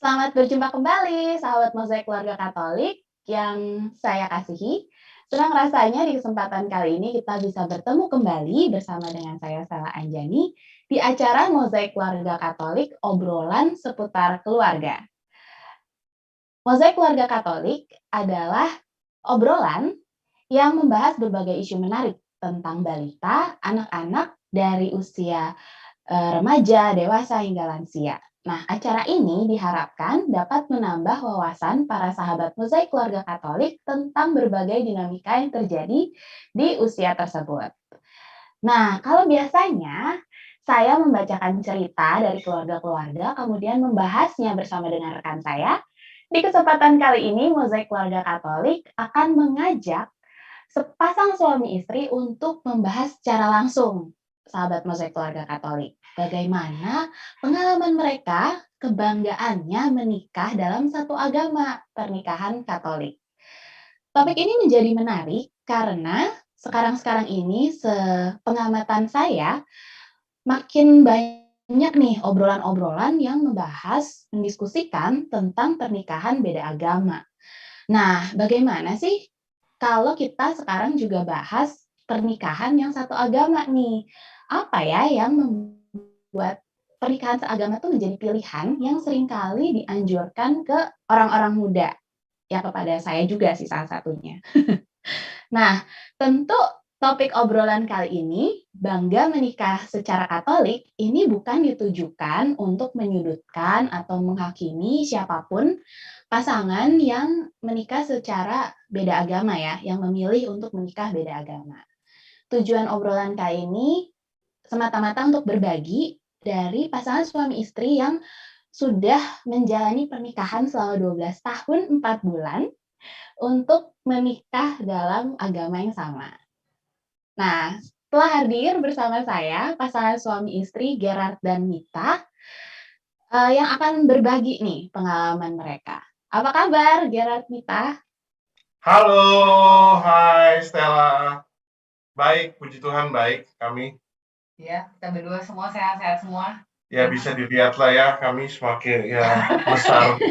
Selamat berjumpa kembali, sahabat Mozaik Keluarga Katolik yang saya kasihi. Senang rasanya di kesempatan kali ini kita bisa bertemu kembali bersama dengan saya, Stella Anjani, di acara Mozaik Keluarga Katolik, obrolan seputar keluarga. Mozaik Keluarga Katolik adalah obrolan yang membahas berbagai isu menarik tentang balita, anak-anak dari usia remaja, dewasa, hingga lansia. Nah, acara ini diharapkan dapat menambah wawasan para sahabat Mozaik Keluarga Katolik tentang berbagai dinamika yang terjadi di usia tersebut. Nah, kalau biasanya saya membacakan cerita dari keluarga-keluarga, kemudian membahasnya bersama dengan rekan saya. Di kesempatan kali ini, Mozaik Keluarga Katolik akan mengajak sepasang suami istri untuk membahas secara langsung, sahabat Mozaik Keluarga Katolik, bagaimana pengalaman mereka, kebanggaannya menikah dalam satu agama, pernikahan Katolik. Topik ini menjadi menarik karena sekarang-sekarang ini sepengamatan saya makin banyak nih obrolan-obrolan yang membahas, mendiskusikan tentang pernikahan beda agama. Nah, bagaimana sih kalau kita sekarang juga bahas pernikahan yang satu agama nih? Apa ya yang membuat pernikahan seagama itu menjadi pilihan yang seringkali dianjurkan ke orang-orang muda? Ya kepada saya juga sih salah satunya. Nah, tentu topik obrolan kali ini, bangga menikah secara Katolik, ini bukan ditujukan untuk menyudutkan atau menghakimi siapapun pasangan yang menikah secara beda agama ya, yang memilih untuk menikah beda agama. Tujuan obrolan kali ini semata-mata untuk berbagi dari pasangan suami istri yang sudah menjalani pernikahan selama 12 tahun 4 bulan untuk menikah dalam agama yang sama. Nah, setelah hadir bersama saya, pasangan suami istri Gerard dan Mita, yang akan berbagi nih pengalaman mereka. Apa kabar Gerard, Mita? Halo, hai Stella. Baik, puji Tuhan baik kami. Ya, kita berdua semua sehat-sehat semua. Ya bisa dilihat lah ya, kami semakin besar,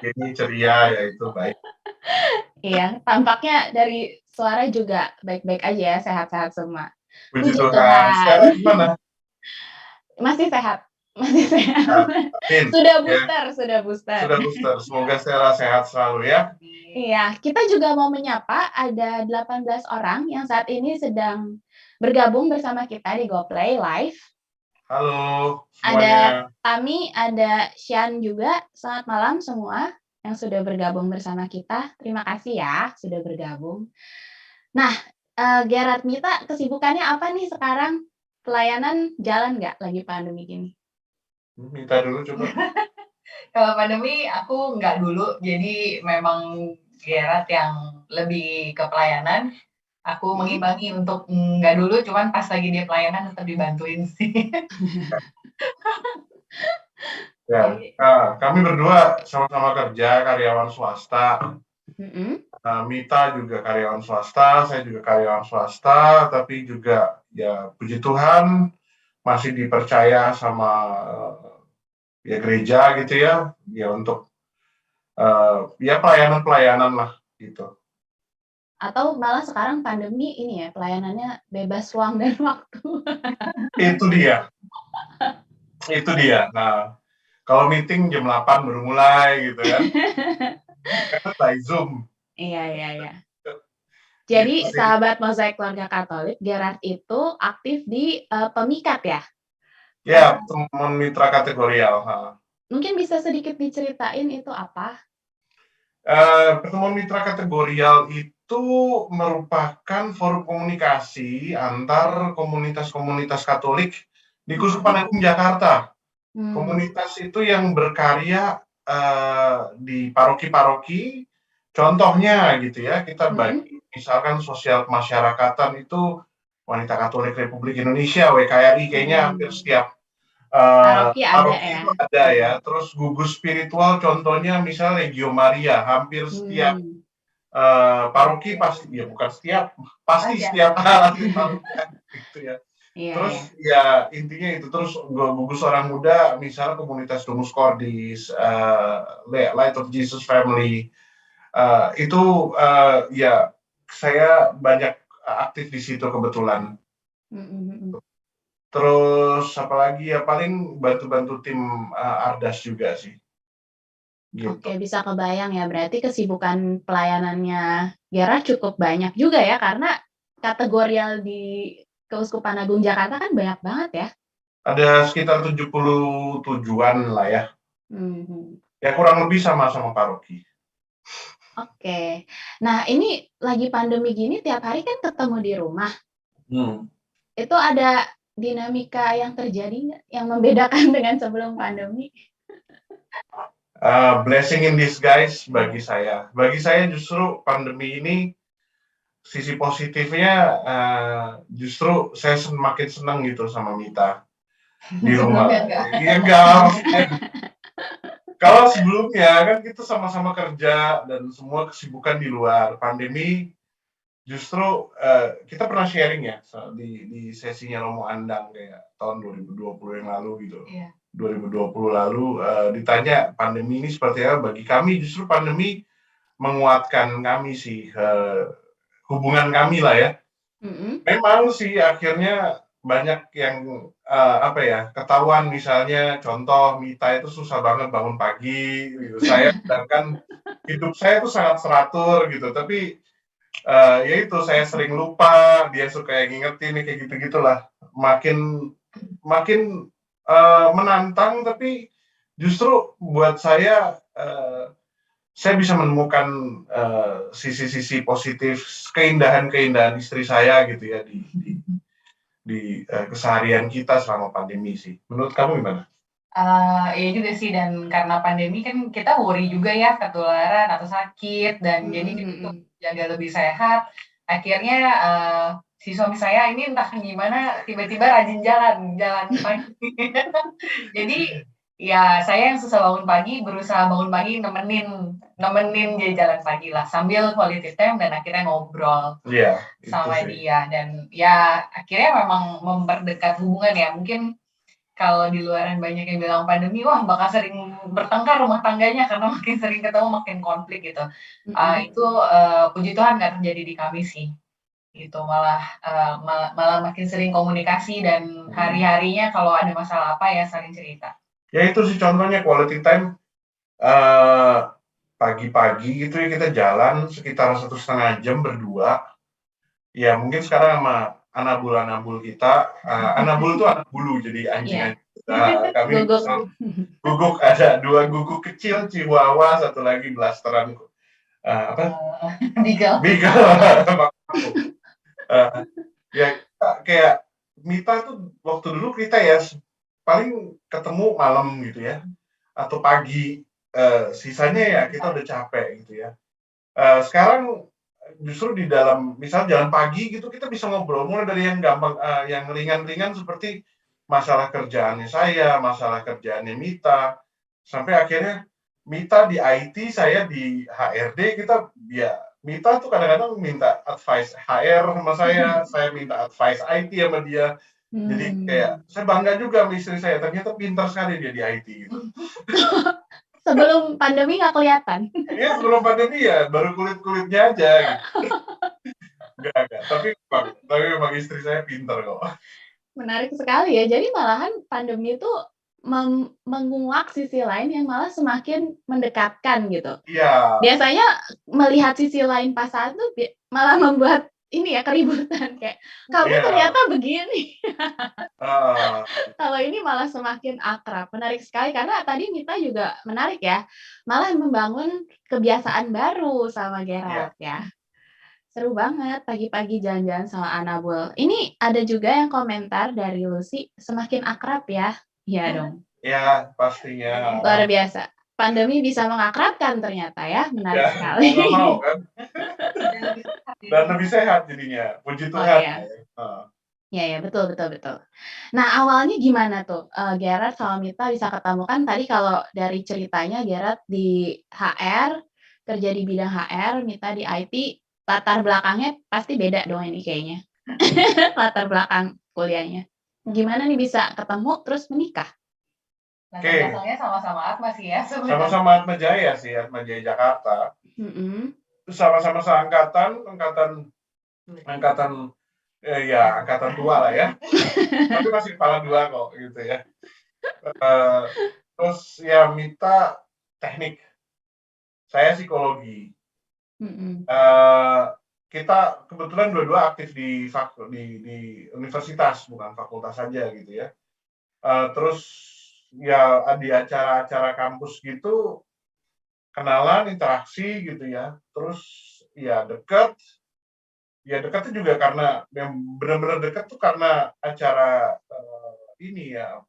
ini ceria ya itu baik. Iya, tampaknya dari suara juga baik-baik aja ya, sehat-sehat semua. Puji Puji Tuhan. Tuhan. Stella gimana? Masih sehat, masih sehat. Amin. Sudah Ya, booster, sudah booster. sudah booster. Semoga Stella sehat selalu ya. Iya, kita juga mau menyapa ada 18 orang yang saat ini sedang bergabung bersama kita di GoPlay Live. Halo Ada semuanya. Tami, ada Sian juga. Selamat malam semua yang sudah bergabung bersama kita. Terima kasih ya sudah bergabung. Nah, Gerard, Mita, kesibukannya apa nih sekarang? Pelayanan jalan nggak lagi pandemi gini? Minta dulu coba. Kalau pandemi aku nggak dulu, jadi memang Gerard yang lebih ke pelayanan. Aku mengimbangi untuk nggak dulu, cuman pas lagi dia pelayanan tetap dibantuin sih. Ya, kami berdua sama-sama kerja karyawan swasta. Mita juga karyawan swasta, saya juga karyawan swasta, tapi juga ya puji Tuhan masih dipercaya sama ya gereja gitu ya untuk ya pelayanan-pelayanan lah gitu. Atau malah sekarang pandemi ini ya, pelayanannya bebas ruang dan waktu. Itu dia. Itu dia. Nah, kalau meeting jam 8 baru mulai gitu kan. Karena by Zoom. Iya. Jadi Gitu sahabat Mozaik Keluarga Katolik, Gerard itu aktif di Pemikat ya? Ya, teman mitra kategorial. Mungkin bisa sedikit diceritain itu apa? Pertemuan mitra kategorial itu merupakan forum komunikasi antar komunitas-komunitas Katolik di Kusupan Agung Jakarta. Komunitas itu yang berkarya di paroki-paroki. Contohnya gitu ya, kita bagi misalkan sosial kemasyarakatan itu Wanita Katolik Republik Indonesia (WKRI) kayaknya hampir setiap Paroki ada ya. itu ada ya. Terus gugus spiritual contohnya misalnya Legio Maria, hampir setiap paroki pasti ya bukan setiap, pasti setiap hari gitu ya. Iya, Terus iya. ya intinya itu, terus gugus orang muda, misalnya komunitas Domus Cordis, Light of Jesus Family, itu ya saya banyak aktif di situ kebetulan. Mhm, mhm. Terus apalagi ya paling bantu-bantu tim Ardas juga sih, gitu. Oke, bisa kebayang ya, berarti kesibukan pelayanannya Gerard cukup banyak juga ya, karena kategorial di Keuskupan Agung Jakarta kan banyak banget ya? Ada sekitar 77-an lah ya. Mhm. Ya kurang lebih sama-sama paroki. Oke. Nah, ini lagi pandemi gini tiap hari kan ketemu di rumah. Hmm. Itu ada dinamika yang terjadi nggak, yang membedakan dengan sebelum pandemi? Blessing in disguise bagi saya. Bagi saya justru pandemi ini sisi positifnya justru saya semakin senang gitu sama Mita di rumah. Sebelumnya enggak. Iya enggak, maksudnya kalau sebelumnya kan kita sama-sama kerja dan semua kesibukan di luar. Pandemi justru kita pernah sharing ya di sesinya Romo Andang kayak tahun 2020 yang lalu gitu. Iya. 2020 lalu ditanya pandemi ini seperti apa bagi kami, justru pandemi menguatkan kami sih, hubungan kami lah ya. Mhm. Memang sih akhirnya banyak yang apa ya, ketahuan misalnya contoh Mita itu susah banget bangun pagi gitu. Saya sedangkan hidup saya itu sangat teratur gitu, tapi ya itu saya sering lupa, dia suka yang ngingetin kayak gitu-gitulah. Makin makin menantang, tapi justru buat saya bisa menemukan sisi-sisi positif, keindahan-keindahan istri saya gitu ya di keseharian kita selama pandemi sih. Menurut kamu gimana? Iya juga sih, dan karena pandemi kan kita worry juga ya ketularan atau sakit, dan jadi Mhm, kita untuk mhm. jaga lebih sehat, akhirnya si suami saya ini entah gimana tiba-tiba rajin jalan pagi. Jadi ya saya yang susah bangun pagi berusaha bangun pagi nemenin dia jalan pagi lah sambil quality time dan akhirnya ngobrol Iya, itu sama sih. dia, dan ya akhirnya memang memperdekat hubungan ya. Mungkin kalau di luaran banyak yang bilang pandemi, wah bakal sering bertengkar rumah tangganya karena makin sering ketemu makin konflik gitu. Mhm. Itu puji Tuhan nggak terjadi di kami sih. Gitu malah malah makin sering komunikasi dan hari-harinya kalau ada masalah apa ya saling cerita. Ya itu sih contohnya quality time eh pagi-pagi gitu ya kita jalan sekitar 1,5 jam berdua. Ya mungkin sekarang sama anabul kita, anabul itu anak bulu jadi Iya. anjing-anjing. Nah, kami Guguk. guguk ada 2 guguk kecil Chihuahua, 1 lagi blasteran apa? Beagle. Beagle. Ya kayak Mita tuh waktu dulu kita ya paling ketemu malam gitu ya atau pagi, sisanya ya kita udah capek gitu ya. Sekarang justru di dalam misal jalan pagi gitu kita bisa ngobrol mulai dari yang gampang, yang ringan-ringan seperti masalah kerjaannya saya, masalah kerjaannya Mita, sampai akhirnya Mita di IT, saya di HRD, kita ya Mita tuh kadang-kadang minta advice HR sama saya minta advice IT sama dia. Jadi kayak saya bangga juga sama istri saya, ternyata pintar sekali dia di IT gitu. Sebelum pandemi nggak kelihatan. Iya sebelum pandemi ya baru kulit-kulitnya aja gitu. Enggak, tapi memang istri saya pintar kok. Menarik sekali ya. Jadi malahan pandemi itu menguak sisi lain yang malah semakin mendekatkan gitu. Iya. Biasanya melihat sisi lain pasangan tuh malah membuat ini ya keributan kayak kamu Iya. ternyata begini. Heeh. Kalau ini malah semakin akrab. Menarik sekali karena tadi Mita juga menarik ya. Malah membangun kebiasaan baru sama Iya. Gerard ya. Seru banget pagi-pagi jalan-jalan sama Anabul. Ini ada juga yang komentar dari Lucy, semakin akrab ya. Iya dong. Ya pastinya. Luar biasa. Pandemi bisa mengakrabkan ternyata ya. Menarik Ya, sekali. mau nggak mau kan. Dan lebih sehat jadinya. Puji Oh Tuhan. iya. Ya ya, betul betul betul. Nah, awalnya gimana tuh, Gerard sama Mita bisa ketemu? Kan tadi kalau dari ceritanya Gerard di HR, kerja di bidang HR, Mita di IT, latar belakangnya pasti beda dong ini kayaknya. latar belakang kuliahnya. Gimana nih bisa ketemu terus menikah? Latar Oke. belakangnya sama-sama Atma sih ya sebenarnya. Sama-sama Atma Jaya sih, Atma Jaya Jakarta. Mm-mm. Sama-sama seangkatan, angkatan tua lah ya. Tapi masih kepala dua kok gitu ya. Terus ya Mita teknik, saya psikologi. Mm-mm. Kita kebetulan dua-dua aktif di universitas, bukan fakultas saja gitu ya. Terus ya di acara-acara kampus gitu kenalan, interaksi gitu ya. Terus ya dekat. Ya dekatnya juga karena yang benar-benar dekat tuh karena acara ini ya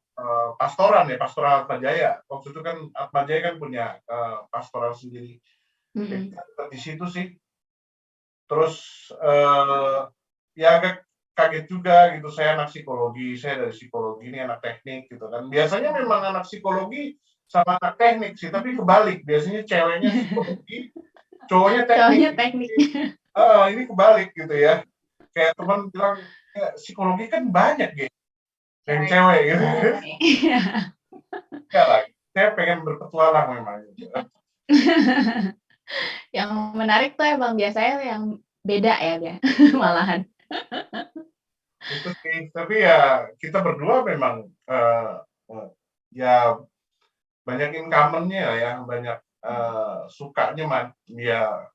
pastoran Atma Jaya. Waktu itu kan Atma Jaya kan punya pastoral sendiri. Mm-mm. Kita di situ sih. Terus ya agak kaget juga gitu, saya anak psikologi, saya dari psikologi, ini anak teknik gitu kan. Biasanya memang anak psikologi sama anak teknik sih, tapi kebalik. Biasanya ceweknya psikologi, cowoknya teknik. Cowoknya teknik. Ini kebalik gitu ya. Kayak teman bilang, ya, psikologi kan banyak gitu, yang cewek gitu. Ya lah, saya pengen berpetualang memang gitu. Yang menarik tuh emang biasanya yang beda ya dia malahan. Itu sih, tapi ya kita berdua memang ya banyak in-common-nya ya, banyak sukanya ya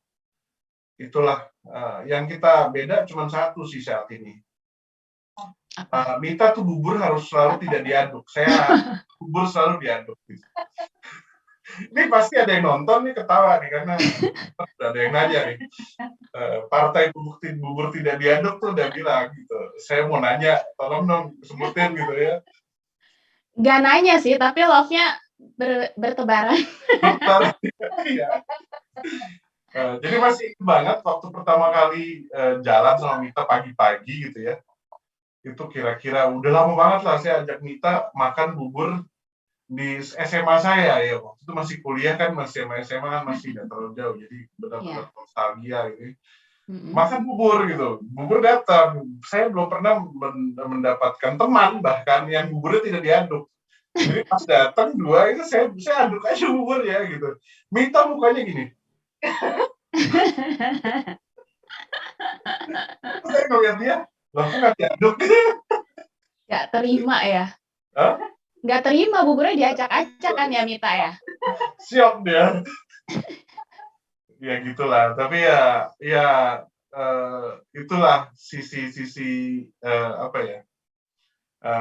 itulah yang kita beda cuma satu sih saat ini. Mita tuh bubur harus selalu tidak diaduk, saya bubur selalu diaduk gitu. Ini pasti ada yang nonton nih ketawa nih karena ada yang nanya nih. Partai bubur tidak diaduk tuh udah bilang gitu. Saya mau nanya, tolong dong sebutin gitu ya. Gak nanya sih, tapi love-nya bertebaran. Iya. Jadi masih banget waktu pertama kali jalan sama Mita pagi-pagi gitu ya. Itu kira-kira udah lama banget lah saya ajak Mita makan bubur di SMA saya ya. Waktu itu masih kuliah kan, masih SMA kan masih nggak terlalu jauh. Jadi benar-benar nostalgia gitu. Makan bubur gitu. Bubur datang. Saya belum pernah mendapatkan teman bahkan yang buburnya tidak diaduk. Jadi pas datang dua itu saya aduk aja bubur ya gitu. Mita mukanya gini. Saya ngeliat dia, loh kok nggak diaduk? Gak terima ya? Hah? Gak terima buburnya diacak-acak kan ya Mita ya? Siap dia. Ya gitulah. Tapi ya itulah sisi apa ya?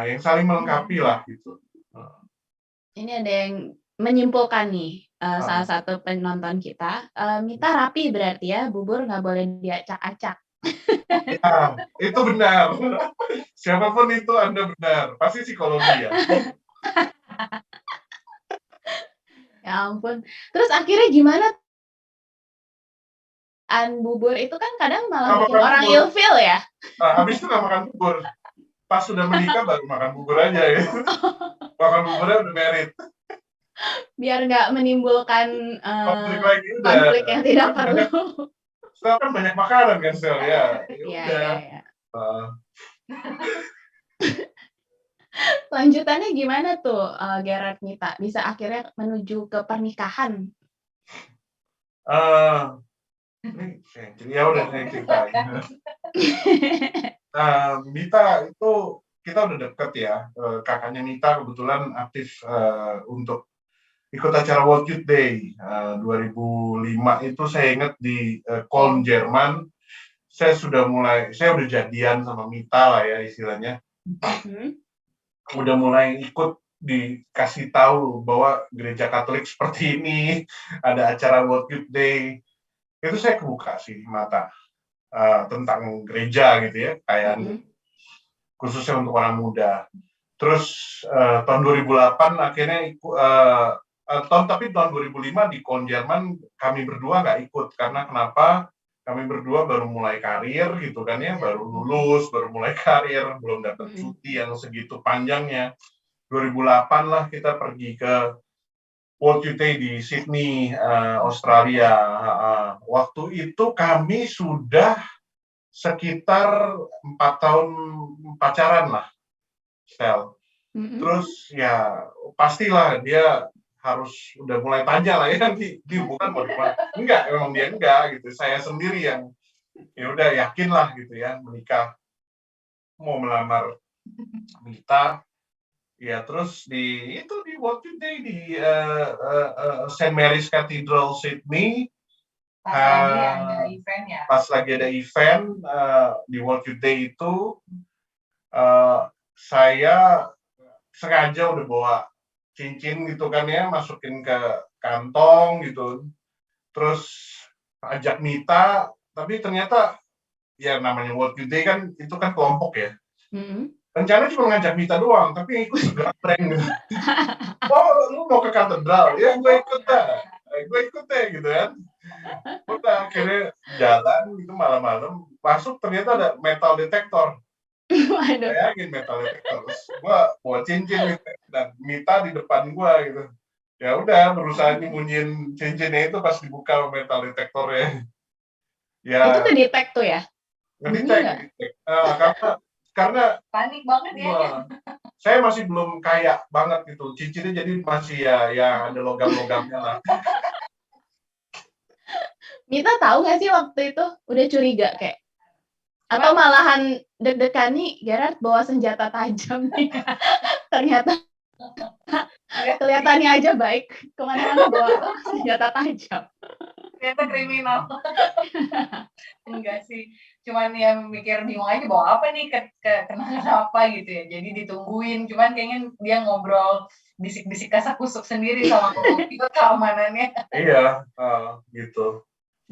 Yang saling melengkapi lah gitu. Ini ada yang menyimpulkan nih salah satu penonton kita. Mita rapi berarti ya, bubur nggak boleh diacak-acak. Ya, itu benar. Siapapun itu Anda benar. Pasti psikologi ya. Ya ampun. Terus akhirnya gimana? Bubur itu kan kadang malah bikin orang ilfeel ya. Habis itu nggak makan bubur. Pas sudah menikah baru makan bubur aja ya. Makan buburnya udah merit. Biar nggak menimbulkan konflik yang tidak perlu. Sel kan banyak makanan kan Sel ya. Iya. Lanjutannya gimana tuh Gerard Mita? Bisa akhirnya menuju ke pernikahan? Ya udah saya ceritain. Mita itu kita udah deket ya. Kakaknya Mita kebetulan aktif untuk ikut acara World Youth Day 2005 itu saya ingat di Köln, Jerman. Saya udah jadian sama Mita lah ya istilahnya. Udah mulai ikut dikasih tahu bahwa gereja Katolik seperti ini, ada acara World Youth Day. Itu saya kebuka sih mata tentang gereja gitu ya, kayak khususnya untuk orang muda. Terus tahun 2008 akhirnya tapi tahun 2005 di Köln Jerman kami berdua nggak ikut karena kenapa? Kami berdua baru mulai karir gitu kan ya, baru lulus, baru mulai karir, belum dapat cuti yang segitu panjangnya. 2008 lah kita pergi ke World Youth Day di Sydney, Australia. Waktu itu kami sudah sekitar 4 tahun pacaran lah, Stel. Terus ya pastilah dia harus udah mulai tanya lah ya, di hubungan mau dimana. Enggak, memang dia enggak gitu. Saya sendiri yang ya udah yakin lah gitu ya menikah, mau melamar Mita. Ya terus di World Day di St. Mary's Cathedral Sydney. Pas lagi ada event ya. Pas lagi ada event di World Youth Day itu, saya sengaja udah bawa cincin gitu kan ya, masukin ke kantong gitu. Terus ajak Mita, tapi ternyata ya namanya World Youth Day kan itu kan kelompok ya. Rencana cuma ngajak Mita doang, tapi ikut segabreng gitu. Oh, lu mau ke katedral? Ya gue ikut deh gitu kan. Udah akhirnya jalan gitu malam-malam, masuk ternyata ada metal detector. Bayangin metal detector. Terus gua bawa cincin gitu, dan Mita di depan gua gitu. Ya udah berusaha nyembunyiin cincinnya itu pas dibuka metal detektornya. Ya. Itu kedetek tuh ya? Ngedetek. Karena panik banget ya. Saya masih belum kaya banget gitu. Cincinnya jadi masih ya ada logam-logamnya lah. Mita tahu nggak sih waktu itu udah curiga kayak atau malahan deg-degan nih Gerard bawa senjata tajam nih. Ternyata kelihatannya aja baik, kemana-mana bawa senjata tajam. Ternyata kriminal. Enggak sih, cuman ya mikir bingung aja bawa apa nih, kenapa gitu ya. Jadi ditungguin, cuman kayaknya dia ngobrol bisik-bisik kasak-kusuk sendiri sama itu keamanannya. Iya, gitu.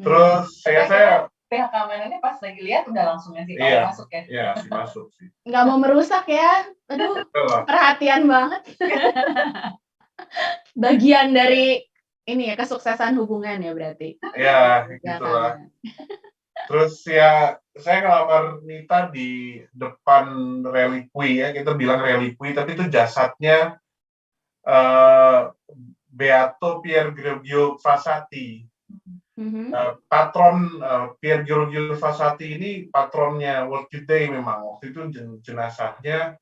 Terus saya pihak keamanannya pas lagi lihat udah langsung ngasih tahu masuk ya. Iya, masuk sih. Nggak mau merusak ya. Aduh, perhatian banget. Bagian dari ini ya kesuksesan hubungan ya berarti. Iya, gitulah. Terus ya saya ngelamar Mita di depan relikwi ya, kita bilang relikwi, tapi itu jasadnya Beato Pier Giorgio Frassati. Patron Pier Giorgio Frassati ini patronnya World Youth Day memang. Waktu itu jenazahnya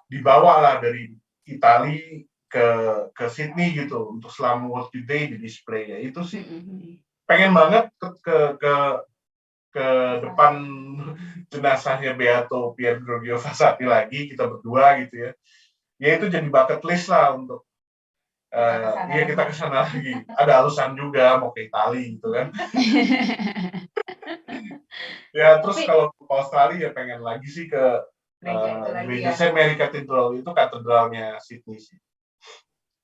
dibawa lah dari Itali ke Sydney gitu untuk selama World Youth Day di display ya. Itu sih pengen banget ke depan jenazahnya Beato Pier Giorgio Frassati lagi, kita berdua gitu ya. Ya itu jadi bucket list lah untuk kita kesana lagi. Ada alasan juga mau ke Itali gitu kan. Ya terus kalau ke Australia ya pengen lagi sih ke gereja St. Mary Cathedral, itu katedralnya Sydney sih.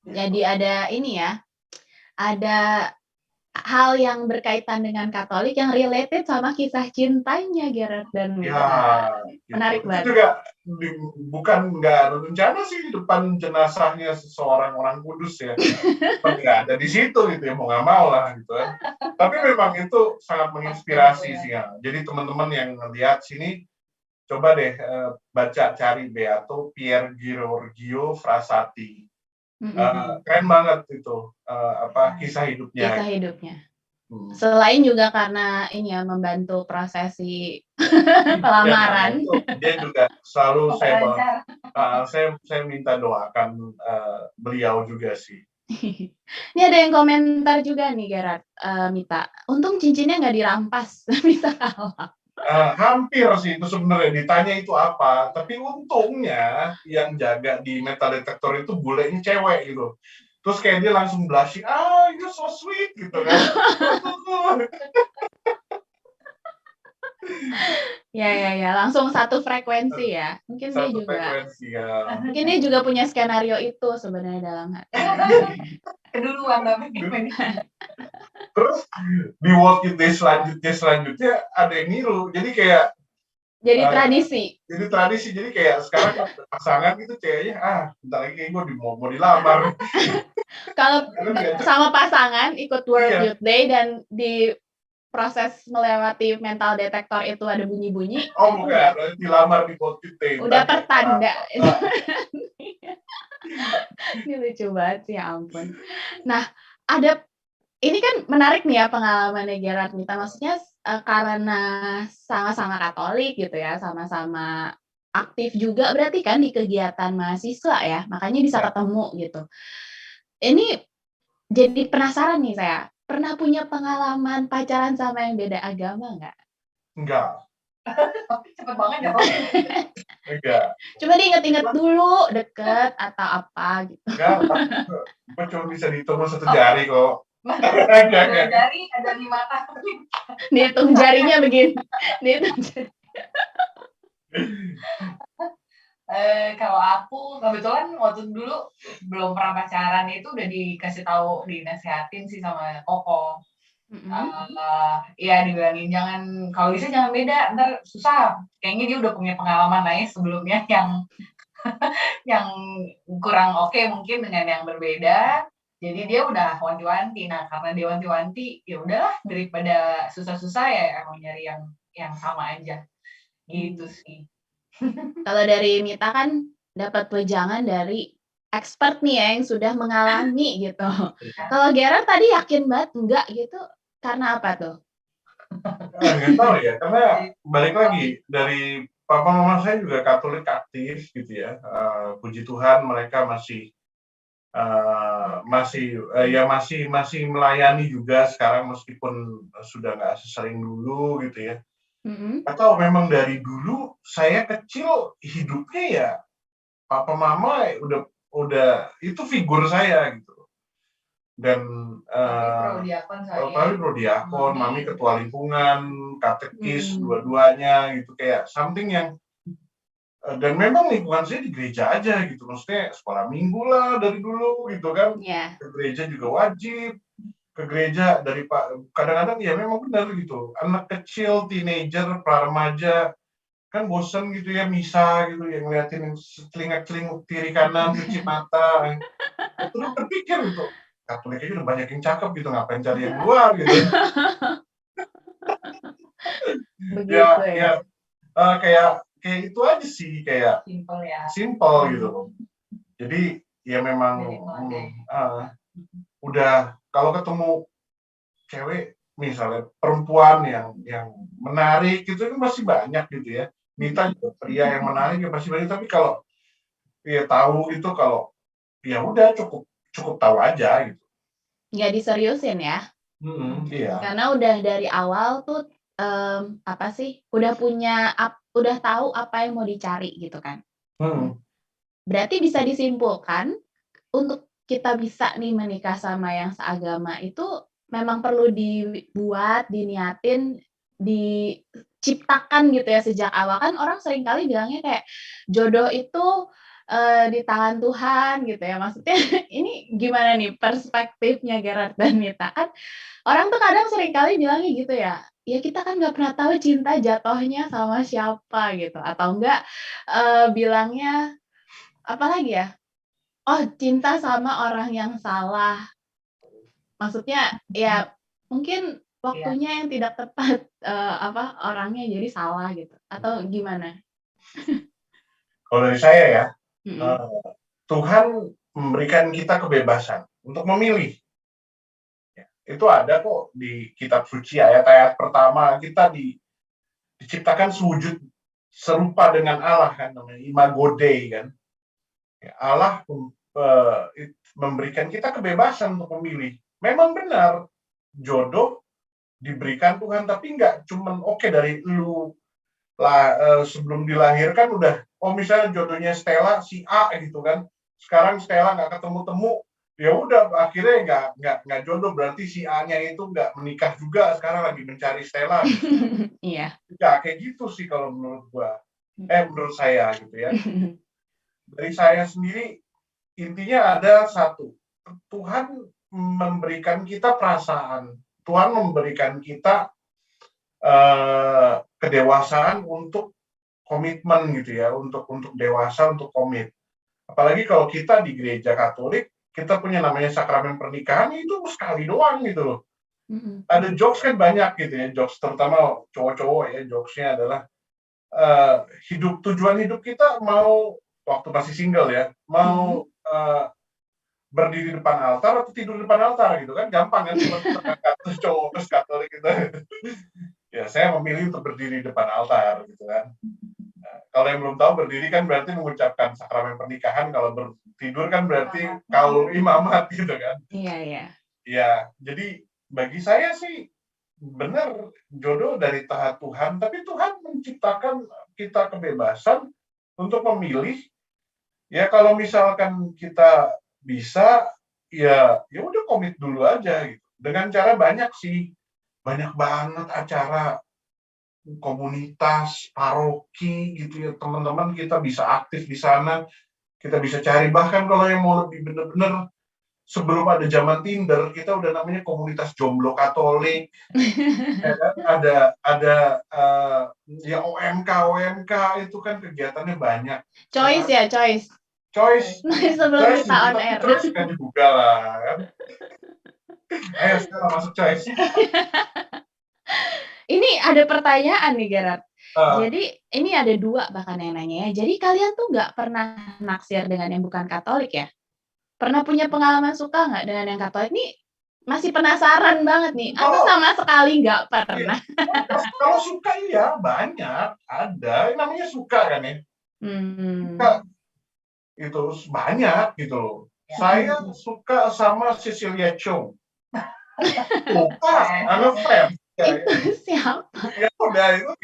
Jadi ada ini ya, ada hal yang berkaitan dengan Katolik yang related sama kisah cintanya Gerard dan Mita. Ya, menarik gitu. banget. Itu juga bukan nggak rencana sih di depan jenazahnya seseorang orang kudus ya. Nggak ada di situ gitu ya, mau nggak mau lah gitu kan. Tapi memang itu sangat menginspirasi sih ya. Jadi teman-teman yang lihat sini, coba deh baca, cari Beato Pier Giorgio Frassati. Keren banget itu kisah hidupnya. Kisah hidupnya. Selain juga karena ini ya membantu prosesi pelamaran. Ya, dia juga selalu saya minta doakan beliau juga sih. Ini ada yang komentar juga nih Gerard, Mita. Untung cincinnya nggak dirampas, bisa kalah. Hampir sih itu sebenarnya ditanya itu apa, tapi untungnya yang jaga di metal detector itu bulenya cewek gitu. Terus kayak dia langsung blushing, you're so sweet gitu kan. Ya, langsung satu frekuensi ya. Mungkin dia juga. Frekuensi, ya. Mungkin dia juga punya skenario itu sebenarnya dalam hati. Keduluan tapi. Terus di World Youth Day selanjutnya ada yang niru. Jadi kayak tradisi. Jadi kayak sekarang pasangan gitu kayaknya bentar lagi kayak gue mau dilamar. Kalau sama pasangan ikut World Youth Day dan di proses melewati mental detektor itu ada bunyi-bunyi. Oh bukan, dilamar di World Youth Day. Udah pertanda. Ini lucu banget sih, ya ampun. Nah, ini kan menarik nih ya pengalamannya Gerard Mita. Maksudnya karena sama-sama Katolik gitu ya, sama-sama aktif juga berarti kan di kegiatan mahasiswa ya, makanya bisa Ya, ketemu gitu. Ini jadi penasaran nih saya, pernah punya pengalaman pacaran sama yang beda agama nggak? enggak, Cepet banget jawabnya. enggak, Coba diinget-inget dulu, deket atau apa gitu. enggak, gue cuma bisa dihitung satu Oh, jari kok. dua Enggak. jari ada 5 tahun. Dihitung jarinya begini, dihitung jari. Kalau aku kebetulan waktu dulu belum pernah pacaran itu udah dikasih tahu, dinasehatin sih sama koko. Mhm. Ya dibilangin kalau bisa jangan beda, ntar susah. Kayaknya dia udah punya pengalaman lah ya sebelumnya yang kurang oke mungkin dengan yang berbeda. Jadi dia udah wanti-wanti. Nah, karena dia wanti-wanti, ya udahlah daripada susah-susah ya emang nyari yang sama aja. Gitu sih. Kalau dari Mita kan dapat wejangan dari expert nih ya, yang sudah mengalami gitu. Kalau Gerard tadi yakin banget enggak gitu, karena apa tuh? Nggak tahu ya, karena balik lagi dari papa mama saya juga Katolik aktif gitu ya. Puji Tuhan mereka masih melayani juga sekarang meskipun sudah nggak sesering dulu gitu ya. Mhm. Atau memang dari dulu saya kecil hidupnya ya papa mama udah itu figur saya gitu. Dan papi prodiakon, mami ketua lingkungan, katekis, dua-duanya gitu, kayak something yang dan memang lingkungan saya di gereja aja gitu, maksudnya sekolah minggu lah dari dulu gitu kan, Iya. ke gereja juga wajib, ke gereja kadang-kadang ya memang benar gitu, anak kecil, teenager, pra-remaja, kan bosen gitu ya misa gitu, yang ngeliatin celingak-celinguk kiri kanan, cuci mata, terus terpikir gitu, Katolik aja udah banyak yang cakep gitu, ngapain cari yang luar gitu. Begitu Ya, ya. kayak itu aja sih, kayak Simple ya. simple gitu. Jadi ya memang udah kalau ketemu cewek misalnya perempuan yang menarik gitu kan masih banyak gitu ya. Mita juga pria yang menarik ya masih banyak, tapi kalau ya tahu itu kalau ya udah cukup tahu aja gitu. Nggak diseriusin ya? Iya. Karena udah dari awal tuh, apa sih, udah tahu apa yang mau dicari gitu kan. Berarti bisa disimpulkan, untuk kita bisa nih menikah sama yang seagama itu memang perlu dibuat, diniatin, diciptakan gitu ya sejak awal. Kan orang seringkali bilangnya kayak jodoh itu, di tangan Tuhan gitu ya. Maksudnya ini gimana nih perspektifnya Gerard dan Mita? Kan orang tuh kadang seringkali bilangnya gitu ya, ya kita kan nggak pernah tahu cinta jatuhnya sama siapa gitu, atau enggak, bilangnya apalagi ya, oh cinta sama orang yang salah. Maksudnya ya mungkin waktunya yang tidak tepat, orangnya jadi salah gitu, atau gimana? Kalau dari saya ya, Mhm. Tuhan memberikan kita kebebasan untuk memilih. Itu ada kok di kitab suci ayat-ayat pertama kita diciptakan sewujud serupa dengan Allah kan, namanya imago Dei kan. Ya, Allah memberikan kita kebebasan untuk memilih. Memang benar jodoh diberikan Tuhan, tapi nggak cuman dari lu lah sebelum dilahirkan udah misalnya jodohnya Stella si A gitu kan. Sekarang Stella nggak ketemu-temu, ya udah akhirnya nggak jodoh, berarti si A-nya itu nggak menikah juga, sekarang lagi mencari Stella gitu. Iya. Nggak kayak gitu sih kalau menurut saya gitu ya. Dari saya sendiri intinya ada satu, Tuhan memberikan kita perasaan, Tuhan memberikan kita kedewasaan untuk komitmen gitu ya, untuk dewasa, untuk komit. Apalagi kalau kita di gereja Katolik, kita punya namanya sakramen pernikahan, itu sekali doang gitu loh. Ada jokes kan banyak gitu ya, jokes terutama cowok-cowok ya, jokesnya adalah tujuan hidup kita mau waktu masih single ya, mau berdiri depan altar atau tidur depan altar gitu kan, gampang kan, cuma terus cowok terus Katolik gitu. Ya saya memilih untuk berdiri di depan altar gitu kan. Kalau yang belum tahu, berdiri kan berarti mengucapkan sakramen pernikahan, kalau bertidur kan berarti kaul imamat gitu kan. Iya. Ya, jadi bagi saya sih benar, jodoh dari Tuhan, tapi Tuhan menciptakan kita kebebasan untuk memilih. Ya kalau misalkan kita bisa, ya udah komit dulu aja gitu. Dengan cara banyak sih, banyak banget acara komunitas, paroki gitu ya, teman-teman kita bisa aktif di sana, kita bisa cari, bahkan kalau yang mau lebih bener-bener, sebelum ada zaman Tinder, kita udah namanya komunitas jomblo Katolik, ya kan? Ada ya OMK itu kan kegiatannya banyak. Choice Ya, ya, choice. choice Sebelum kita on tapi air. choice kan dibuka lah kan. Ayo sekarang masuk choice. Ini ada pertanyaan nih, Gerard. Ah, Jadi ini ada 2 bahkan yang nanya ya. Jadi kalian tuh nggak pernah naksir dengan yang bukan Katolik ya? Pernah punya pengalaman suka nggak dengan yang Katolik? Nih masih penasaran banget nih. Aku Kalau sama sekali nggak pernah. kalau suka iya banyak, ada yang namanya suka kan ya. Suka itu banyak gitu loh. Saya suka sama Cecilia Chong. Suka, I'm a fan. Itu siapa? Ya udah itu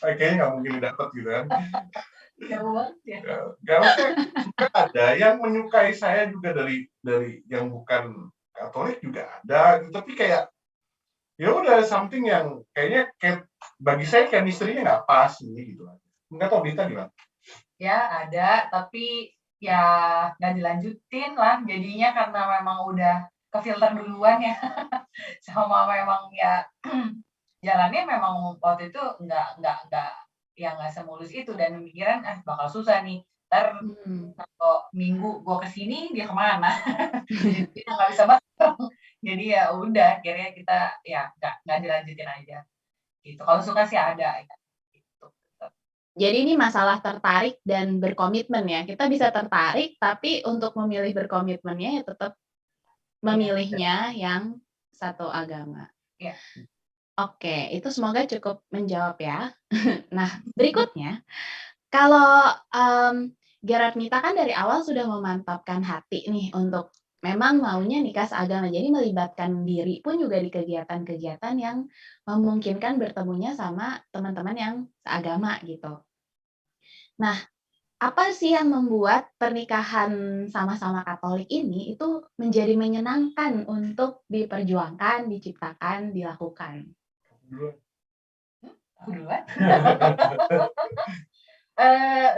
kayaknya nggak mungkin dapet gitu kan. Jauh banget ya. Gak usah, suka ada yang menyukai saya juga dari yang bukan Katolik juga ada, tapi kayak ya udah something yang kayaknya bagi saya chemistry-nya nggak pas ini gitu. Nggak tahu Dita gimana? Ya ada, tapi ya nggak dilanjutin lah jadinya karena memang udah kefilter duluan ya. Sama memang ya jalannya memang waktu itu nggak semulus itu, dan pikiran bakal susah nih. Ntar kalau minggu gue kesini dia kemana? Jadi kita nggak bisa bareng. Jadi ya udah akhirnya kita ya nggak dilanjutin aja. Gitu. Kalau suka sih ada. Ya. Gitu. Jadi ini masalah tertarik dan berkomitmen ya. Kita bisa tertarik, tapi untuk memilih berkomitmennya ya tetap memilihnya yang satu agama. Iya. Oke, itu semoga cukup menjawab ya. Nah, berikutnya, kalau Gerard Mita kan dari awal sudah memantapkan hati nih untuk memang maunya nikah seagama. Jadi melibatkan diri pun juga di kegiatan-kegiatan yang memungkinkan bertemunya sama teman-teman yang seagama gitu. Nah, apa sih yang membuat pernikahan sama-sama Katolik ini itu menjadi menyenangkan untuk diperjuangkan, diciptakan, dilakukan? Aku duluan.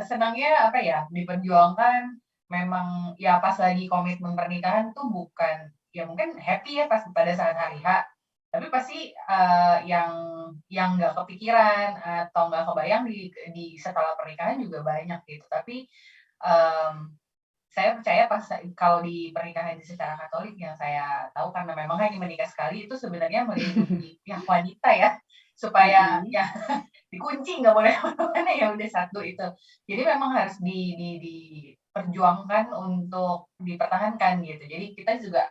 Senangnya apa ya, diperjuangkan memang ya pas lagi komitmen pernikahan tuh bukan ya mungkin happy ya pas pada saat hari H, tapi pasti yang nggak kepikiran atau nggak kebayang di setelah pernikahan juga banyak gitu. Tapi saya percaya pas kalau di pernikahan secara Katolik yang saya tahu, karena memang hanya menikah sekali, itu sebenarnya melindungi pihak wanita ya, supaya ya dikunci nggak boleh kemana-mana, ya udah satu itu. Jadi memang harus diperjuangkan untuk dipertahankan gitu. Jadi kita juga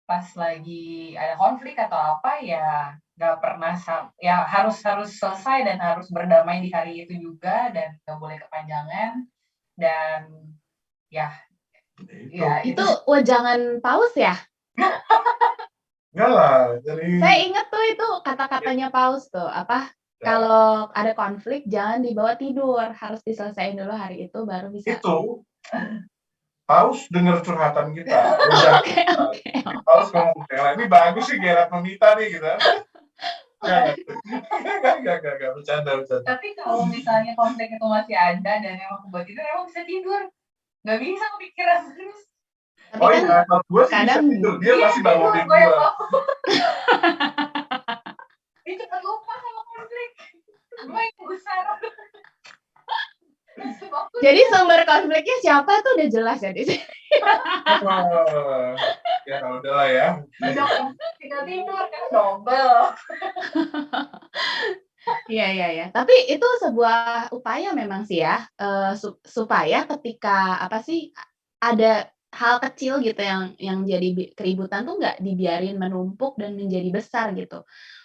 pas lagi ada konflik atau apa ya nggak pernah ya harus selesai dan harus berdamai di hari itu juga, dan nggak boleh kepanjangan. Dan ya itu wejangan Paus ya? Enggak lah, jadi Saya ingat tuh itu kata-katanya Paus tuh, apa, kalau ada konflik jangan dibawa tidur, harus diselesaikan dulu hari itu baru bisa. Itu Paus dengar curhatan kita. Oke. Paus ngomong, ini bagus sih Gerard Mita nih gitu. Enggak, bercanda. Tapi kalau misalnya konflik itu masih ada dan emang buat itu emang bisa tidur. Nggak bisa kepikiran terus. Oh iya, kalau gue sih bisa tidur, dia masih bangunin gue. Dia cepat lupa sama konflik. Gue yang besar. Jadi sumber konfliknya siapa tuh udah jelas ya di sini. Ya udah lah ya. Tinggal tidur kan double. Iya. Tapi itu sebuah upaya memang sih ya, supaya ketika apa sih ada hal kecil gitu yang jadi keributan tuh nggak dibiarin menumpuk dan menjadi besar gitu.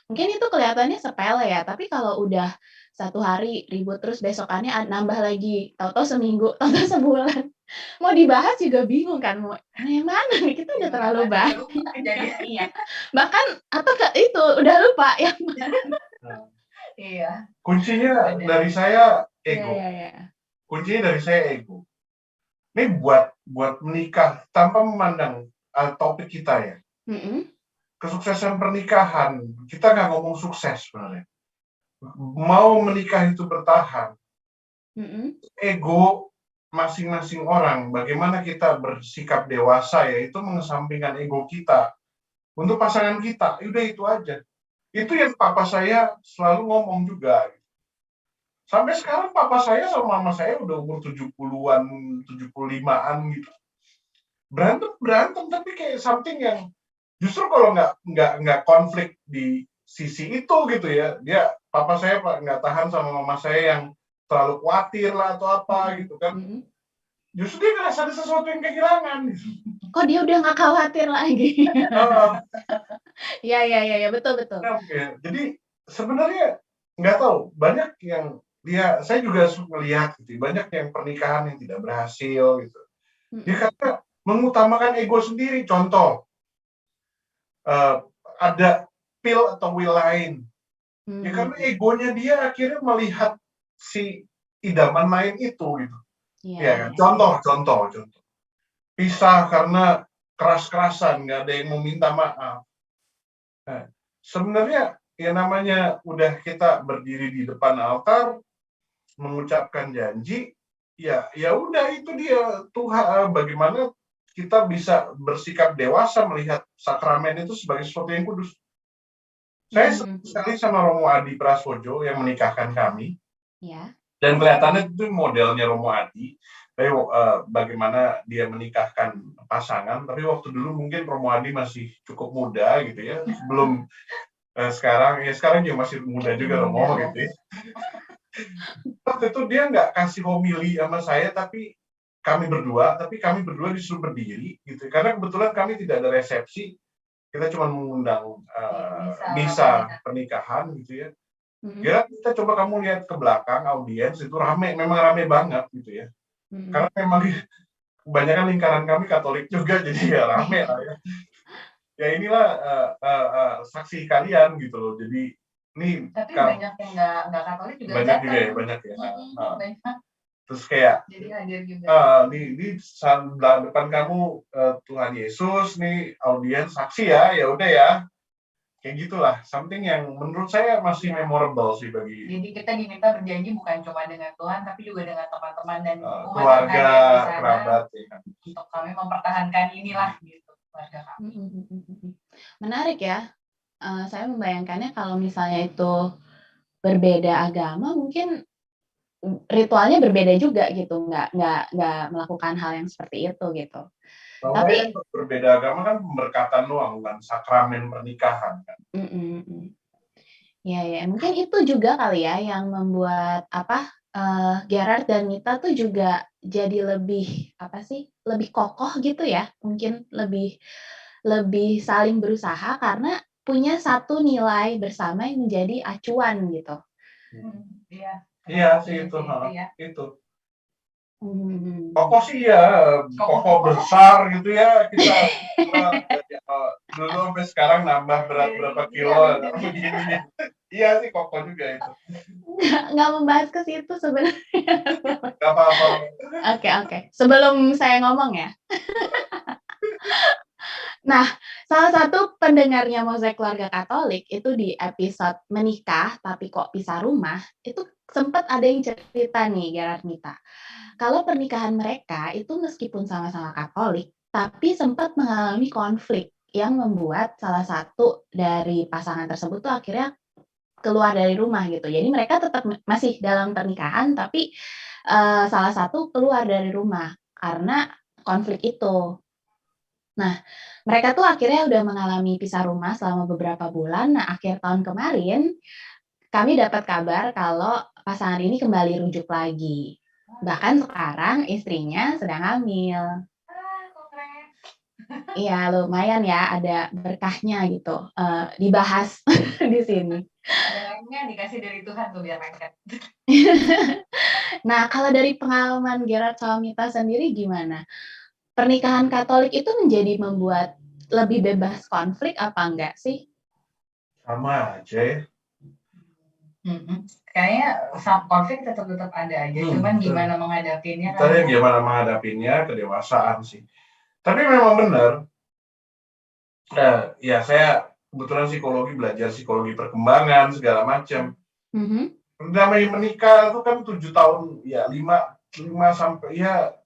Mungkin itu kelihatannya sepele ya, tapi kalau udah 1 hari ribut terus besokannya nambah lagi, tahu-tahu seminggu, tahu-tahu sebulan, mau dibahas juga bingung kan mau yang mana nih, kita udah Yang terlalu mana udah lupa banyak. jadi. Iya, bahkan atau itu udah lupa yang Nah, Iya, kuncinya benar. dari saya iya ego. iya iya. Kuncinya dari saya ego. Ini buat menikah tanpa memandang topik kita ya. Mhm, Kesuksesan pernikahan, kita nggak ngomong sukses sebenarnya. Mau menikah itu bertahan, mhm, ego masing-masing orang, bagaimana kita bersikap dewasa yaitu mengesampingkan ego kita untuk pasangan kita. Udah itu aja. Itu yang papa saya selalu ngomong juga. Sampai sekarang papa saya sama mama saya udah umur 70-an, 75-an gitu. Berantem tapi kayak something yang justru kalau nggak konflik di sisi itu gitu ya, papa saya nggak tahan sama mama saya yang terlalu khawatir lah atau apa gitu kan, mhm. justru dia ngerasa ada sesuatu yang kehilangan gitu. Kok dia udah nggak khawatir lagi? Uh, Iya iya iya iya, betul betul. jadi sebenarnya nggak tahu, banyak yang saya juga ngelihat gitu, banyak yang pernikahan yang tidak berhasil gitu. Dia Mhm, karena mengutamakan ego sendiri. Contoh, ada pill atau will lain. Ya karena mmm, egonya dia akhirnya melihat si idaman lain itu gitu. iya Ya kan? iya. Contoh. Pisah karena keras-kerasan, nggak ada yang mau minta maaf. Nah, sebenarnya ya namanya udah kita berdiri di depan altar mengucapkan janji, ya udah itu dia Tuhan, bagaimana kita bisa bersikap dewasa melihat sakramen itu sebagai sesuatu yang kudus. Saya Mhm, sekali sama Romo Adi Prasojo yang menikahkan kami, iya. dan kelihatannya itu modelnya Romo Adi, tapi bagaimana dia menikahkan pasangan, tapi waktu dulu mungkin Romo Adi masih cukup muda gitu ya, sebelum sekarang juga masih muda juga Romo gitu ya. Waktu itu dia nggak kasih homili sama saya, tapi kami berdua disuruh berdiri gitu, karena kebetulan kami tidak ada resepsi, kita cuma mengundang misa pernikahan gitu ya. Mhm, Ya kita coba kamu lihat ke belakang audiens itu memang rame banget gitu ya. mhm. Karena memang kebanyakan lingkaran kami Katolik juga, jadi ya rame lah ya. Ya inilah saksi kalian gitu loh. Jadi ini Tapi banyak yang nggak Katolik juga banyak juga datang. ya, banyak ya. Banyak. Terus kayak Jadi hadir juga. di sebelah depan kamu Tuhan Yesus nih, audiens saksi ya, ya udah ya. Kayak gitulah, something yang menurut saya masih memorable sih bagi Jadi kita diminta berjanji bukan cuma dengan Tuhan, tapi juga dengan teman-teman dan umat keluarga, yang hadir di sana, kerabat ya. untuk kami mempertahankan inilah gitu keluarga kami. Mhm mhm mhm. Menarik ya, saya membayangkannya kalau misalnya itu berbeda agama mungkin, ritualnya berbeda juga gitu, nggak melakukan hal yang seperti itu gitu. Soalnya Tapi kan berbeda agama kan pemberkatan doang, bukan sakramen pernikahan kan. mhm mhm. Iya ya, mungkin itu juga kali ya yang membuat apa, Gerard dan Mita tuh juga jadi lebih, apa sih, lebih kokoh gitu ya, mungkin lebih lebih saling berusaha karena punya satu nilai bersama yang menjadi acuan gitu. Iya. Iya sih itu, Ya. itu. Mmm. Kokoh sih ya, kokoh besar gitu ya kita. Dulu sampai sekarang nambah berat berapa kilo begini. Iya sih kokoh juga itu. Nggak membahas ke situ sebenarnya. Gak apa-apa. Oke oke, sebelum saya ngomong ya. Nah, salah satu pendengarnya Mozaik Keluarga Katolik itu di episode menikah tapi kok pisah rumah, itu sempat ada yang cerita nih Gerard Mita. Kalau pernikahan mereka itu meskipun sama-sama Katolik, tapi sempat mengalami konflik yang membuat salah satu dari pasangan tersebut tuh akhirnya keluar dari rumah gitu. Jadi mereka tetap masih dalam pernikahan, tapi, salah satu keluar dari rumah karena konflik itu. Nah, mereka tuh akhirnya udah mengalami pisah rumah selama beberapa bulan. Nah, akhir tahun kemarin kami dapat kabar kalau pasangan ini kembali rujuk lagi. Bahkan sekarang istrinya sedang hamil. Iya, lumayan ya ada berkahnya gitu, dibahas di sini. Jalannya dikasih dari Tuhan tuh biar lengket. Nah, kalau dari pengalaman Gerard sama Mita sendiri gimana? Pernikahan Katolik itu menjadi membuat lebih bebas konflik apa enggak sih? Sama aja ya. Kayaknya konflik tetap ada aja, cuman betul. gimana menghadapinya Kita kan. gimana menghadapinya, kedewasaan sih. Tapi memang benar, ya saya kebetulan psikologi, belajar psikologi perkembangan segala macam. Namanya menikah itu kan 7 tahun, ya 5 sampai ya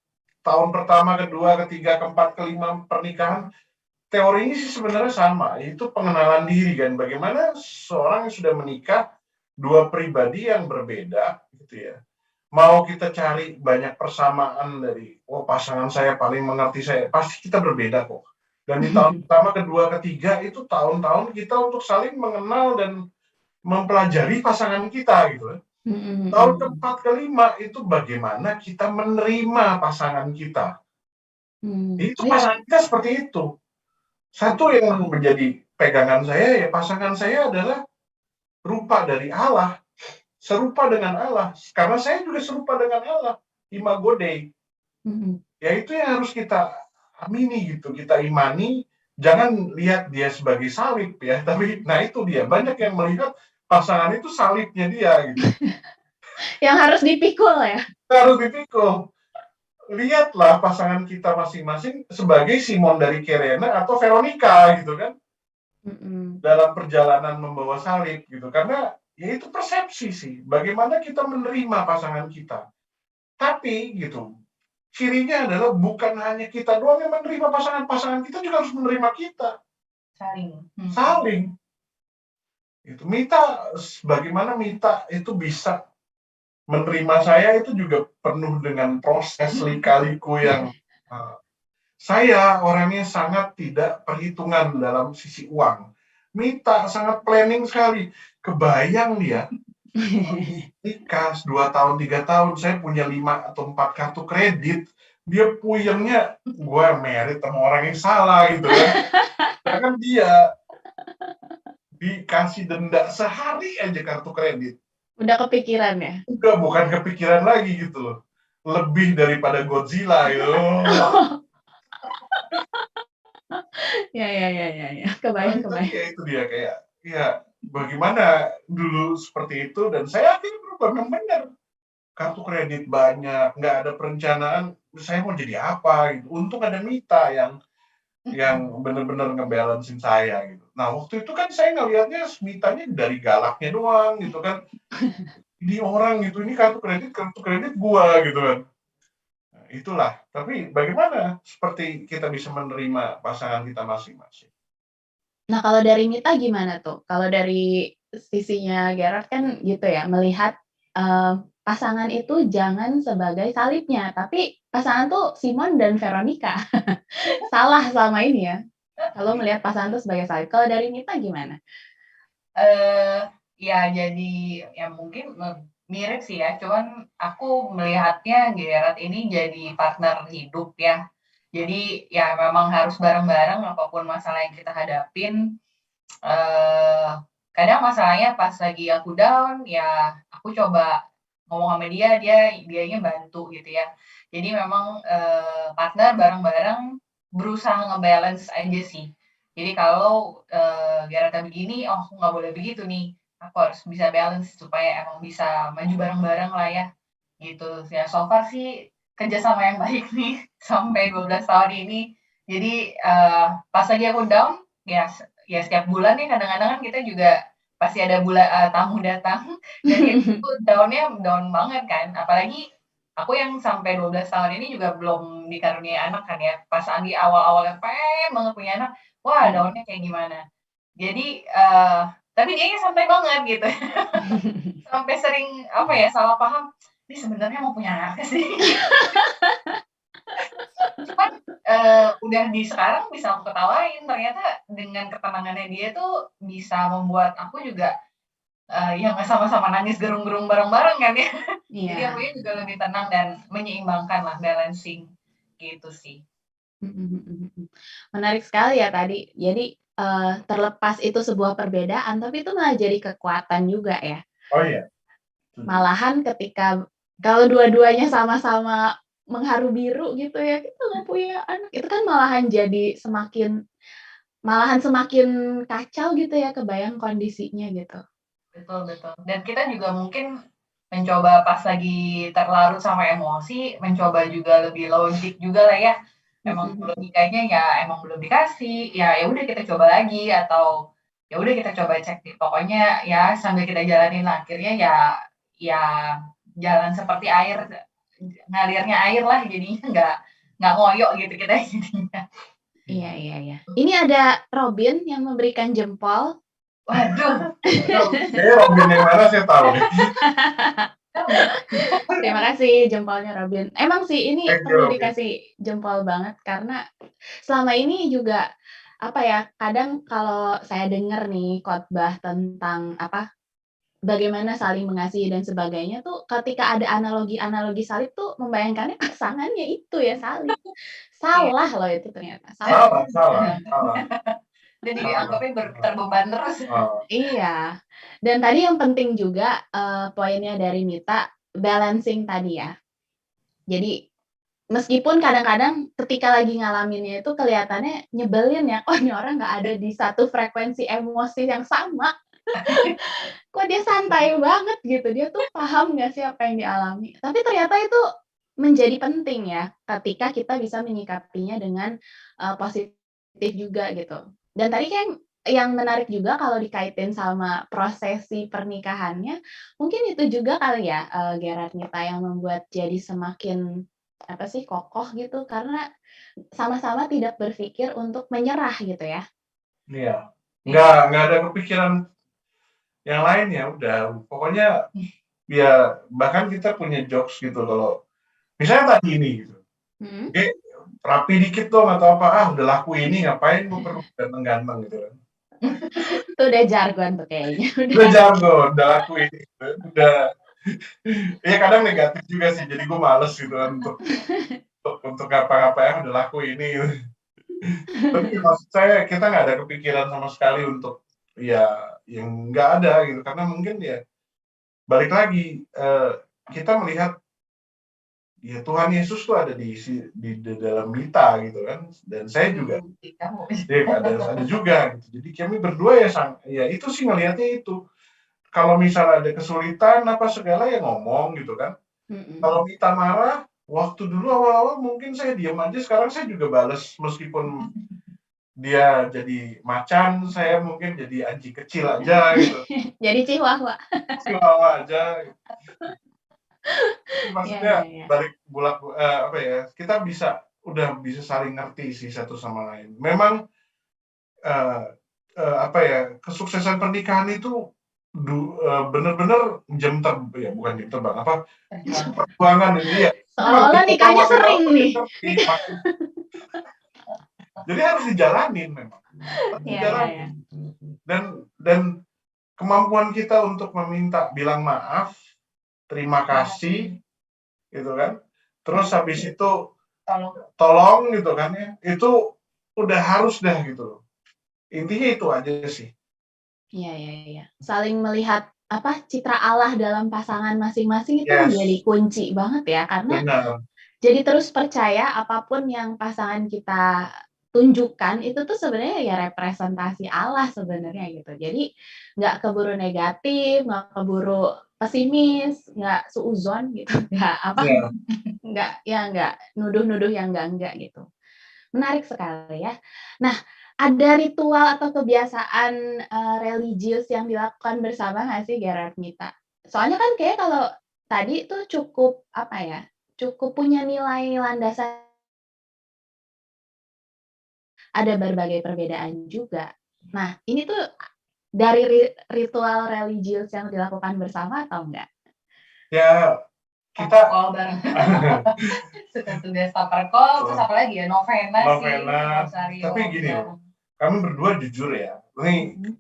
tahun pertama, kedua, ketiga, keempat, kelima pernikahan. Teorinya sih sebenarnya sama, itu pengenalan diri kan. Bagaimana seorang yang sudah menikah, dua pribadi yang berbeda gitu ya. Mau kita cari banyak persamaan dari, pasangan saya paling mengerti saya, pasti kita berbeda kok. Dan di tahun pertama, kedua, ketiga itu tahun-tahun kita untuk saling mengenal dan mempelajari pasangan kita gitu kan. Tahun keempat, kelima itu bagaimana kita menerima pasangan kita. Itu pasangan kita seperti itu. Satu yang menjadi pegangan saya ya pasangan saya adalah rupa dari Allah, serupa dengan Allah. Karena saya juga serupa dengan Allah, imago Dei. Ya itu yang harus kita amini gitu, kita imani. Jangan lihat dia sebagai salib ya, tapi nah itu dia banyak yang melihat pasangan itu salibnya dia gitu. Yang harus dipikul ya. Harus dipikul. Lihatlah pasangan kita masing-masing sebagai Simon dari Kirene atau Veronica gitu kan. Dalam perjalanan membawa salib gitu. Karena ya itu persepsi sih. Bagaimana kita menerima pasangan kita. Tapi gitu, cirinya adalah bukan hanya kita doang yang menerima pasangan kita juga harus menerima kita. Saling. Itu Mita, bagaimana Mita itu bisa menerima saya itu juga penuh dengan proses lika-liku yang saya orangnya sangat tidak perhitungan dalam sisi uang. Mita sangat planning sekali. Kebayang dia nikah 2 tahun 3 tahun saya punya 5 atau 4 kartu kredit. Dia puyengnya gue merit sama orang yang salah gitu kan. Sedangkan dia dikasih denda sehari aja kartu kredit. Udah kepikiran ya? Udah bukan kepikiran lagi gitu loh. Lebih daripada Godzilla gitu. Ya. Kebayang. Ya itu dia kayak, ya bagaimana dulu seperti itu dan saya akhirnya berubah memang benar. Kartu kredit banyak, nggak ada perencanaan, saya mau jadi apa gitu. Untung ada Mita yang benar-benar ngebalancein saya gitu. Nah waktu itu kan saya ngelihatnya Mitanya dari galaknya doang gitu kan. Ini orang gitu, ini kartu kredit gua gitu kan. Nah, itulah. Tapi bagaimana seperti kita bisa menerima pasangan kita masing-masing? Nah, kalau dari Mita gimana tuh? Kalau dari sisinya Gerard kan gitu ya, melihat pasangan itu jangan sebagai salibnya, tapi pasangan tuh Simon dan Veronica. Salah selama ini ya. Kalau melihat pasangan itu sebagai salib. Kalau dari Mita gimana? Ya jadi ya mungkin mirip sih ya, cuman aku melihatnya Gerard ini jadi partner hidup ya. Jadi ya memang harus bareng-bareng apapun masalah yang kita hadapin. Kadang masalahnya pas lagi aku down ya aku coba ngomong sama dianya bantu gitu ya. Jadi memang partner bareng-bareng berusaha ngebalance aja sih. Jadi kalau Gerard begini, oh aku nggak boleh begitu nih. Aku harus bisa balance supaya emang bisa maju bareng-bareng lah ya. Gitu. Ya so far sih kerjasama yang baik nih sampai 12 tahun ini. Jadi pas lagi aku down, ya setiap bulan nih kadang-kadang kan kita juga pasti ada tamu datang dan itu down-nya down banget kan. Apalagi aku yang sampai 12 tahun ini juga belum dikaruniai anak kan ya. Pas di awal-awal pengen banget punya anak, wah down-nya kayak gimana. Jadi tapi dianya santai banget gitu. Sampai sering salah paham, ini sebenarnya mau punya anak sih. Cuman udah di sekarang bisa aku ketawain, ternyata dengan ketenangannya dia tuh bisa membuat aku juga ya nggak sama-sama nangis gerung-gerung bareng-bareng kan ya. Jadi akunya juga lebih tenang dan menyeimbangkan lah, balancing gitu sih. Mhm mhm mhm. Menarik sekali ya tadi. Jadi, terlepas itu sebuah perbedaan, tapi itu malah jadi kekuatan juga ya. Oh iya, setuju. Malahan ketika kalau dua-duanya sama-sama mengharu biru gitu ya, kita nggak punya anak, itu kan malahan semakin kacau gitu ya, kebayang kondisinya gitu. Betul betul. Dan kita juga mungkin mencoba pas lagi terlarut sama emosi, mencoba juga lebih logik juga lah ya. Mhm Emang mhm. logikanya ya emang belum dikasih, ya udah kita coba lagi atau ya udah kita coba cek nih. Pokoknya ya sambil kita jalanin lah. Akhirnya ya jalan seperti air, ngalirnya air lah jadinya nggak ngoyo gitu kita jadinya. Iya iya iya. Ini ada Robin yang memberikan jempol. Waduh. Kayaknya Robin yang mana saya tahu nih. Terima kasih jempolnya Robin. Emang sih ini Thank you perlu Robin. dikasih jempol banget karena selama ini juga, apa ya, kadang kalau saya dengar nih khotbah tentang, apa, bagaimana saling mengasihi dan sebagainya tuh ketika ada analogi-analogi salib tuh membayangkannya pasangannya itu ya salib. Iya. Salah loh itu ternyata, salah. Salah, salah, salah, Jadi salah. dianggapnya terbeban terus. Oh, Iya. Dan tadi yang penting juga, poinnya dari Mita, balancing tadi ya. Jadi meskipun kadang-kadang ketika lagi ngalaminnya itu kelihatannya nyebelin ya, "Oh ini orang nggak ada di satu frekuensi emosi yang sama, kok dia santai banget gitu, dia tuh paham nggak sih apa yang dialami?" Tapi ternyata itu menjadi penting ya, ketika kita bisa menyikapinya dengan, positif juga gitu. Dan tadi kan yang menarik juga kalau dikaitin sama prosesi pernikahannya, mungkin itu juga kali ya, Gerard Mita yang membuat jadi semakin, apa sih, kokoh gitu, karena sama-sama tidak berpikir untuk menyerah gitu ya. iya. Nggak ada kepikiran yang lain ya udah. Pokoknya ya bahkan kita punya jokes gitu kalau misalnya tadi ini gitu. Mhm. Oke, rapi dikit dong atau apa, ah udah laku ini ngapain lu perlu ganteng-ganteng gitu kan. Itu udah jargon tuh kayaknya, Udah udah. jargon, udah laku ini gitu. Udah ya kadang negatif juga sih. Jadi gue males gitu kan untuk ngapa-ngapain udah laku ini gitu. Tapi maksud saya kita nggak ada kepikiran sama sekali untuk ya yang nggak ada gitu karena mungkin ya balik lagi kita melihat ya Tuhan Yesus tuh ada di dalam kita gitu kan dan saya juga Kamu. ada juga gitu jadi kami berdua ya itu sih ngelihatnya itu kalau misalnya ada kesulitan apa segala ya ngomong gitu kan Mhm. kalau Mita marah waktu dulu awal-awal mungkin saya diam aja sekarang saya juga bales meskipun dia jadi macan saya mungkin jadi anjing kecil aja gitu Jadi chihuahua. chihuahua aja gitu. Iya Maksudnya iya iya. balik apa ya kita udah bisa saling ngerti sih satu sama lain memang eh, apa ya kesuksesan pernikahan itu bener-bener ya bukan jam terbang apa perjuangan ini ya memang Seolah-olah nikahnya makin lama sering makin nih. ngerti jadi harus dijalanin memang harus Iya iya iya. dijalanin dan kemampuan kita untuk bilang maaf terima kasih gitu kan terus habis itu tolong gitu kan ya itu udah harus dah gitu intinya itu aja sih. Iya iya iya. Saling melihat, apa, citra Allah dalam pasangan masing-masing itu menjadi Yes, kunci banget ya, karena benar. jadi terus percaya apapun yang pasangan kita tunjukkan itu tuh sebenarnya ya representasi Allah sebenarnya gitu. Jadi nggak keburu negatif, nggak keburu pesimis, nggak suudzon gitu, nggak apa, Iya. nggak nuduh-nuduh yang enggak gitu. Menarik sekali ya. Nah, ada ritual atau kebiasaan, religius yang dilakukan bersama nggak sih Gerard Mita? Soalnya kan kayaknya kalau tadi tuh cukup, apa ya, cukup punya nilai landasan, ada berbagai perbedaan juga. Nah, ini tuh dari ritual religius yang dilakukan bersama atau enggak? Ya kita Call bareng. Suka tugas paper call, terus apa lagi ya, novena sih, novena rosario tapi gini bareng. loh kami berdua jujur ya ini Mhm.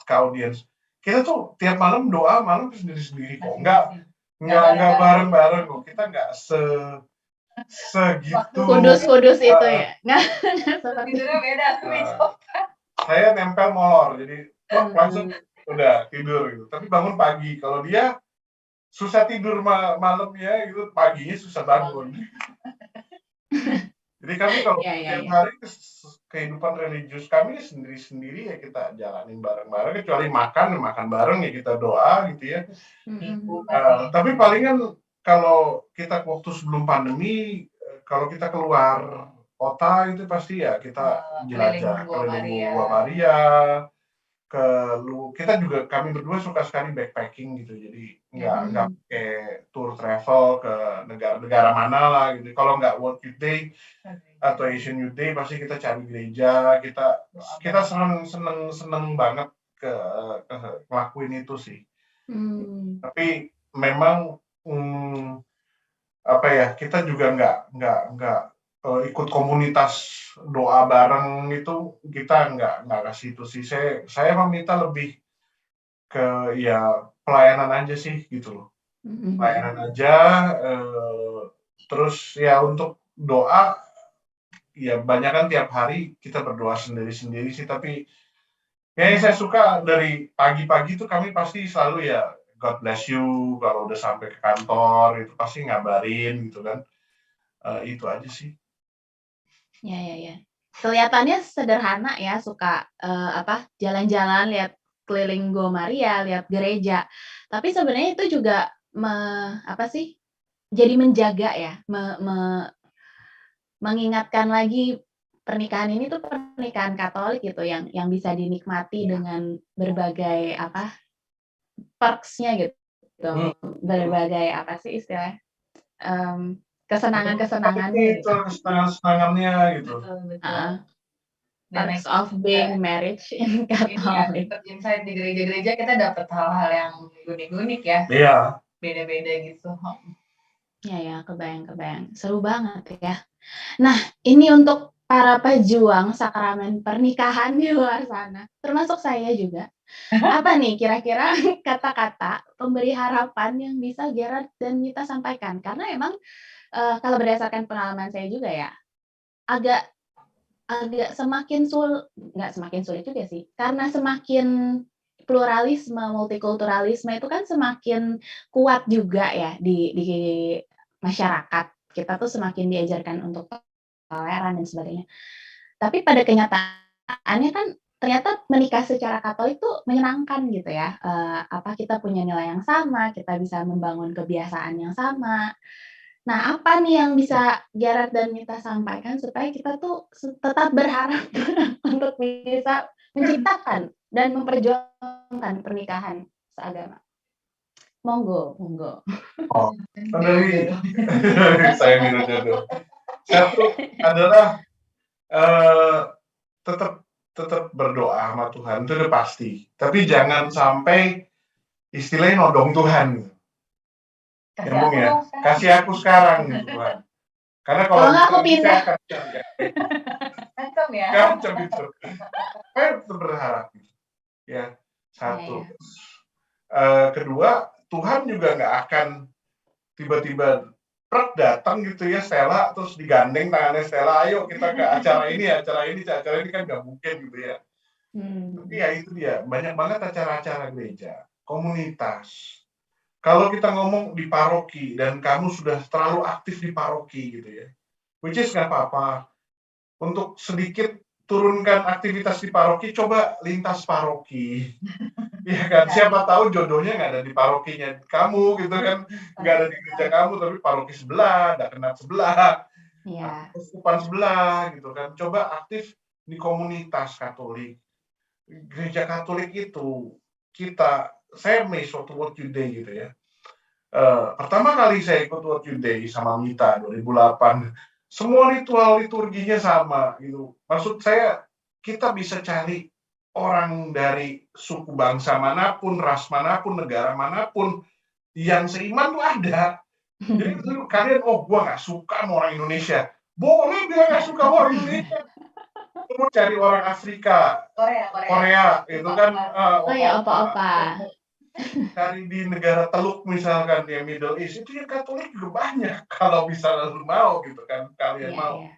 ke audiens kita tuh tiap malam doa malam sendiri-sendiri kok Masing-masing. Nggak nggak bareng-bareng. bareng-bareng kok kita nggak Waktu Segitu. Kudus-kudus itu Heeh. ya? Nggak seperti tidurnya beda sama Nah, besok. saya nempel molor, jadi plek langsung Heeh. udah tidur gitu. Tapi bangun pagi. Kalau dia susah tidur malamnya gitu, paginya susah bangun. Jadi kami kalau Iya, iya, tiap iya. hari kehidupan religius kami sendiri-sendiri ya kita jalanin bareng-bareng, kecuali makan, makan bareng ya kita doa gitu ya. Mhm. Tapi palingan kalau kita waktu sebelum pandemi, kalau kita keluar kota itu pasti ya kita Keliling jelajah Gua keliling Maria. Gua Maria, kita juga kami berdua suka sekali backpacking gitu, jadi nggak Mhm. pakai tour travel ke negara-negara mana lah gitu. Kalau nggak World Youth Day atau Asian Youth Day pasti kita cari gereja, kita seneng banget ke ngelakuin itu sih. Mmm. Tapi memang apa ya, kita juga nggak ikut komunitas doa bareng itu, kita nggak kasih itu sih. Saya meminta lebih ke ya pelayanan aja sih gitu loh. Mhm, mhm. Pelayanan aja, terus ya untuk doa, ya banyak kan tiap hari kita berdoa sendiri-sendiri sih, tapi yang saya suka dari pagi-pagi itu kami pasti selalu ya God bless you kalau udah sampai ke kantor itu pasti ngabarin gitu kan. Itu aja sih. Ya, ya, ya. Kelihatannya sederhana ya, suka, apa, jalan-jalan, lihat keliling Gua Maria, lihat gereja. Tapi sebenarnya itu juga apa sih, jadi menjaga ya, mengingatkan lagi pernikahan ini tuh pernikahan Katolik gitu yang bisa dinikmati dengan berbagai apa, perks-nya gitu, Hmm. berbagai apa sih istilahnya, kesenangan-kesenangannya Itu gitu. kesenangan-kesenangannya gitu. Betul, betul. Heeh, Dan perks itu of being juga marriage in ini ya, Catholic. insight di gereja-gereja kita dapat hal-hal yang unik-unik ya, Iya. beda-beda gitu. Ya, ya, kebayang-kebayang. Seru banget ya. Nah, ini untuk para pejuang sakramen pernikahan di luar sana, termasuk saya juga. Apa nih kira-kira kata-kata pemberi harapan yang bisa Gerard dan Mita sampaikan? Karena emang, kalau berdasarkan pengalaman saya juga ya, agak agak nggak semakin sulit juga sih, karena semakin pluralisme, multikulturalisme itu kan semakin kuat juga ya di masyarakat. Kita tuh semakin diajarkan untuk toleran dan sebagainya. Tapi pada kenyataannya kan ternyata menikah secara Katolik tuh menyenangkan gitu ya, apa, kita punya nilai yang sama, kita bisa membangun kebiasaan yang sama. Nah, apa nih yang bisa Gerard dan Mita sampaikan supaya kita tuh tetap berharap untuk bisa menciptakan dan memperjuangkan pernikahan seagama? Monggo, monggo. Oh, dari saya minum jodoh. Satu adalah tetap tetap berdoa sama Tuhan itu udah pasti. Tapi jangan sampai istilahnya nodong Tuhan. Kasih Nyambung aku ya. dong sekarang. Kasih aku sekarang gitu Tuhan. Karena kalau Kalau nggak gitu aku nanti pindah. saya akan cari Ancam ya. ngancam itu. Saya tetap berharap gitu. Ya, Ya, satu. ya. Kedua, Tuhan juga nggak akan tiba-tiba datang gitu ya Stella terus digandeng tangannya Stella, ayo kita ke acara ini kan nggak mungkin gitu ya. Tapi ya itu dia, banyak banget acara-acara gereja, komunitas. Kalau kita ngomong di paroki dan kamu sudah terlalu aktif di paroki gitu ya, which is nggak apa-apa. Untuk sedikit turunkan aktivitas di paroki, coba lintas paroki. Iya kan, siapa tahu jodohnya nggak ada di parokinya kamu gitu kan, nggak ada di gereja kamu, tapi paroki sebelah, ada kenat sebelah, Iya. keuskupan sebelah gitu kan. Coba aktif di komunitas Katolik. Gereja Katolik itu saya amazed waktu World Youth Day gitu ya. Pertama kali saya ikut World Youth Day sama Mita 2008, semua ritual liturginya sama gitu. Maksud saya kita bisa cari orang dari suku bangsa manapun, ras manapun, negara manapun yang seiman tuh ada. Jadi dulu kalian, oh gua nggak suka sama orang Indonesia, boleh bilang nggak suka sama orang Indonesia. Kamu cari orang Afrika, Korea. Korea, itu kan Oh ya, opa-opa. cari di negara Teluk misalkan, ya Middle East, itu yang Katolik juga banyak, kalau misalnya lu mau gitu kan, kalian Iya, mau. iya.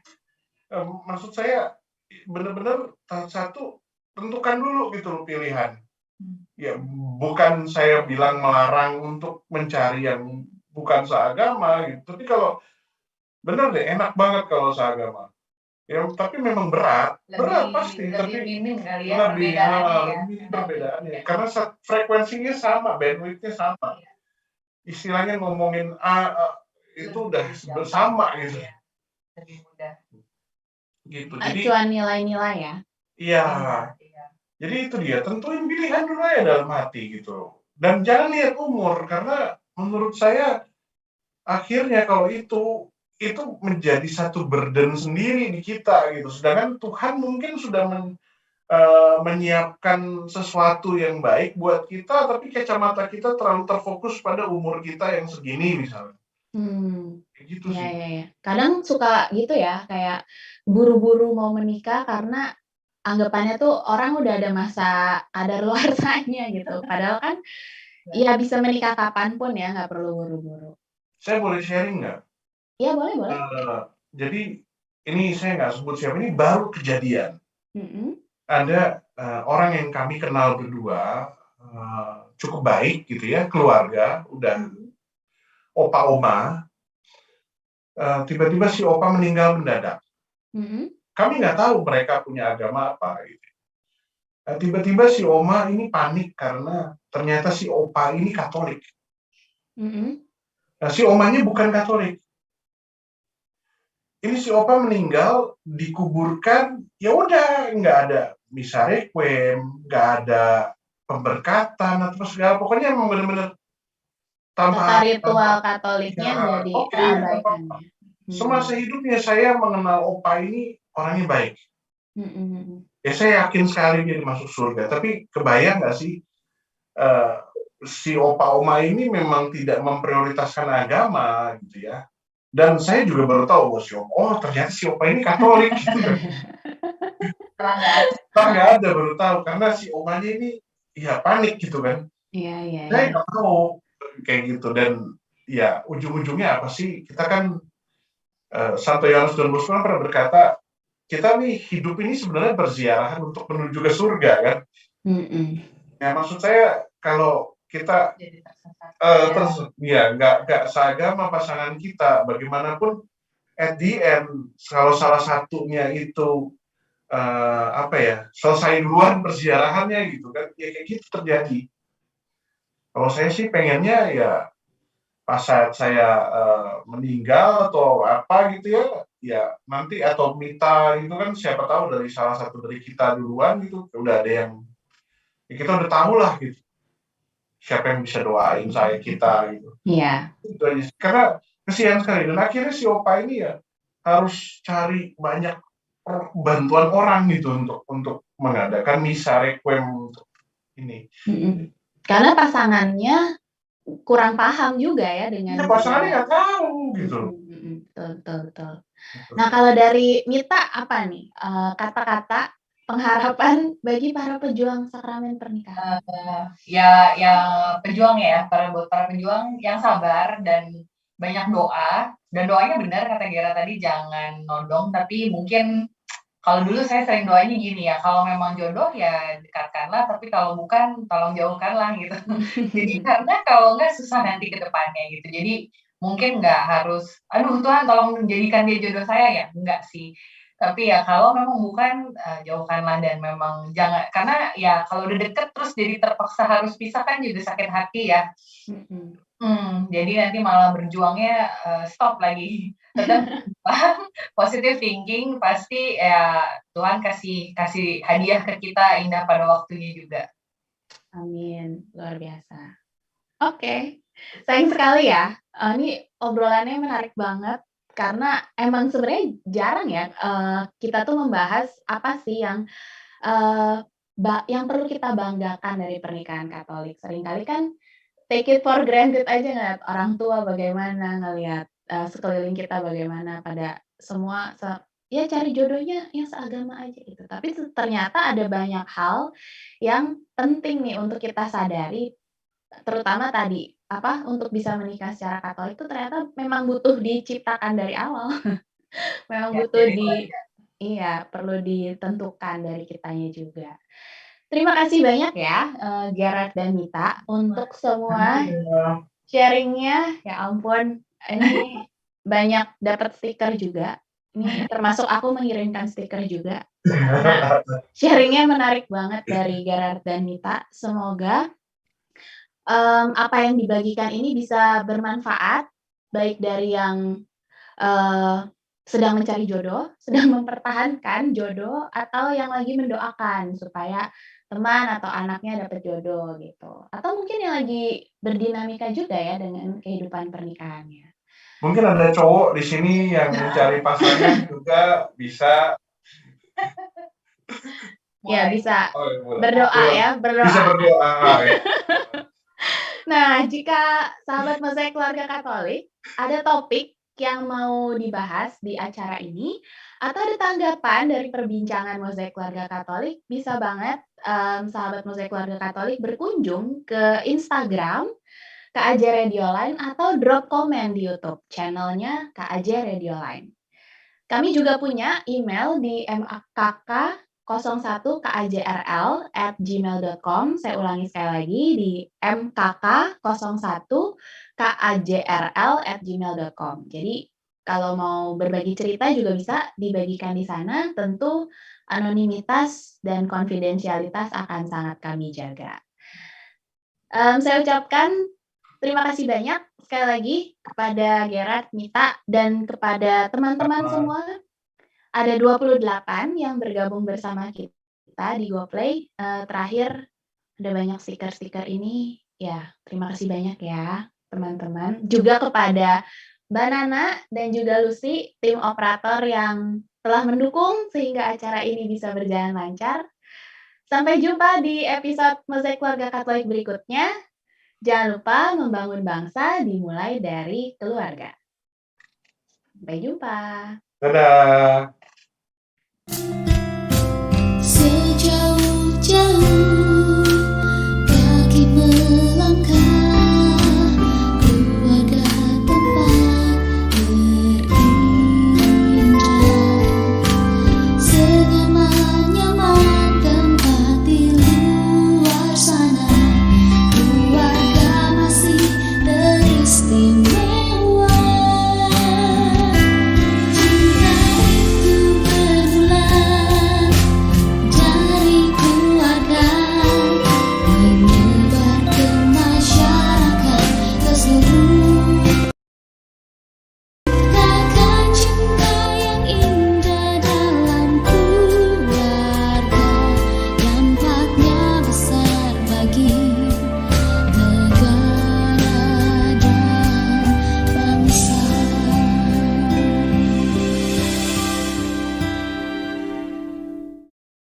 Maksud saya, bener-bener satu, tentukan dulu gitu loh pilihan. Ya, bukan saya bilang melarang untuk mencari yang bukan seagama gitu, tapi kalau bener deh, enak banget kalau seagama. Ya, tapi memang berat pasti, Lebih tapi minim kali ya perbedaannya ya. lebih Karena perbedaannya. Karena frekuensinya sama, bandwidth-nya sama. iya, Istilahnya ngomongin itu udah gampang sama gitu. ya, lebih mudah. Gitu. Jadi, Acuan nilai-nilai ya. iya. Iya. Jadi itu dia, tentuin pilihan dulu ya dalam hati gitu. Dan jangan lihat umur, karena menurut saya akhirnya kalau itu menjadi satu burden sendiri di kita gitu. Sedangkan Tuhan mungkin sudah menyiapkan sesuatu yang baik buat kita, tapi kacamata kita terlalu terfokus pada umur kita yang segini misalnya. Kayak gitu Iya, sih. iya, iya. Kadang suka gitu ya, kayak buru-buru mau menikah karena anggapannya tuh orang udah ada masa kadaluarsanya gitu. Padahal kan ya bisa menikah kapan pun ya, nggak perlu buru-buru. Saya boleh sharing nggak? Iya, boleh, boleh. Jadi ini saya nggak sebut siapa, ini baru kejadian. Mhm. Ada orang yang kami kenal berdua, cukup baik gitu ya, keluarga, udah opa oma, tiba-tiba si opa meninggal mendadak. Mhm. Kami nggak tahu mereka punya agama apa gitu. Tiba-tiba si oma ini panik karena ternyata si opa ini Katolik. Mhm. Nah, si omanya bukan Katolik. Ini si opa meninggal, dikuburkan, ya udah nggak ada misa requiem, nggak ada pemberkatan atau segala, pokoknya emang bener-bener Tata tanpa ritual Katoliknya ya, jadi oke, terabaikan apa-apa. ya. Semasa hidupnya saya mengenal opa ini orangnya baik. Mhm. Ya saya yakin sekali dia masuk surga. Tapi kebayang nggak sih, eh, si opa oma ini memang tidak memprioritaskan agama gitu ya. Dan saya juga baru tahu, ternyata si opa ini Katolik gitu kan. Nggak ada, baru tahu karena si omanya ini ya panik gitu kan. Iya, iya, Saya iya. nggak tahu kayak gitu, dan ya ujung-ujungnya apa sih, kita kan Santo Yohanes Don Bosco pernah berkata, kita nih hidup ini sebenarnya berziarahan untuk menuju ke surga kan. Ya maksud saya kalau kita Jadi tersesat. nggak seagama pasangan kita, bagaimanapun at the end kalau salah satunya itu selesai duluan perziarahannya gitu kan, ya kayak gitu terjadi. Kalau saya sih pengennya ya pas saat saya meninggal atau apa gitu ya, ya nanti atau mita gitu kan, siapa tahu dari salah satu dari kita duluan gitu, udah ada yang ya kita udah tahu lah gitu, siapa yang bisa doain saya kita gitu. Iya. Itu aja sih. Karena kesian sekali, dan akhirnya si opa ini ya harus cari banyak bantuan orang gitu untuk mengadakan misa requiem untuk ini. Karena pasangannya kurang paham juga ya dengan Ya pasangannya nggak tahu gitu. Betul. Nah, kalau dari Mita apa nih, kata-kata pengharapan bagi para pejuang sakramen pernikahan? Ya yang pejuang ya, buat para pejuang yang sabar dan banyak doa, dan doanya benar kata Gera tadi, jangan nodong, tapi mungkin kalau dulu saya sering doanya gini ya, kalau memang jodoh ya dekatkanlah, tapi kalau bukan tolong jauhkanlah gitu. Jadi karena kalau nggak susah nanti ke depannya gitu. Jadi mungkin nggak harus, aduh Tuhan tolong jadikan dia jodoh saya ya, enggak sih. Tapi ya kalau memang bukan, jauhkanlah, dan memang jangan, karena ya kalau udah deket terus jadi terpaksa harus pisah kan juga sakit hati ya. Jadi nanti malah berjuangnya, stop lagi. Tetap positive thinking, pasti ya Tuhan kasih hadiah ke kita indah pada waktunya juga. Amin, luar biasa. Oke, sayang sekali ya, ini obrolannya menarik banget karena emang sebenarnya jarang ya, kita tuh membahas apa sih yang, yang perlu kita banggakan dari pernikahan Katolik. Seringkali kan take it for granted aja, ngeliat orang tua bagaimana, ngelihat, sekeliling kita bagaimana, pada semua ya cari jodohnya yang seagama aja gitu. Tapi ternyata ada banyak hal yang penting nih untuk kita sadari, terutama tadi, untuk bisa menikah secara Katolik itu ternyata memang butuh diciptakan dari awal. Memang Ya, butuh jadi iya, perlu ditentukan dari kitanya juga. Terima kasih banyak ya, Gerard dan Mita untuk semua Iya. sharing-nya. Ya ampun, ini banyak dapat stiker juga. Ini termasuk aku mengirimkan stiker juga, karena sharing-nya menarik banget dari Gerard dan Mita. Semoga, apa yang dibagikan ini bisa bermanfaat, baik dari yang sedang mencari jodoh, sedang mempertahankan jodoh, atau yang lagi mendoakan supaya teman atau anaknya dapat jodoh gitu. Atau mungkin yang lagi berdinamika juga ya dengan kehidupan pernikahannya. Mungkin ada cowok di sini yang mencari pasangan juga bisa. Ya mulai. bisa Oh, boleh. berdoa ya, Bisa berdoa. berdoa ya. Nah, jika sahabat Mozaik Keluarga Katolik ada topik yang mau dibahas di acara ini, atau ada tanggapan dari perbincangan Mozaik Keluarga Katolik, bisa banget sahabat Mozaik Keluarga Katolik berkunjung ke Instagram KAJ Radio Line atau drop komen di YouTube channelnya KAJ Radio Line. Kami juga punya email di mkk01kajrl@gmail.com. Saya ulangi sekali lagi di mkk01kajrl@gmail.com. Jadi kalau mau berbagi cerita juga bisa dibagikan di sana. Tentu anonimitas dan konfidensialitas akan sangat kami jaga. Saya ucapkan terima kasih banyak sekali lagi kepada Gerard, Mita, dan kepada teman-teman semua. Ada 28 yang bergabung bersama kita di GoPlay. Terakhir ada banyak stiker-stiker ini. Ya, terima kasih banyak ya teman-teman. Juga kepada Mbak Nana dan juga Lucy, tim operator yang telah mendukung sehingga acara ini bisa berjalan lancar. Sampai jumpa di episode Mozaik Keluarga Katolik berikutnya. Jangan lupa membangun bangsa dimulai dari keluarga. Sampai jumpa. Dadah.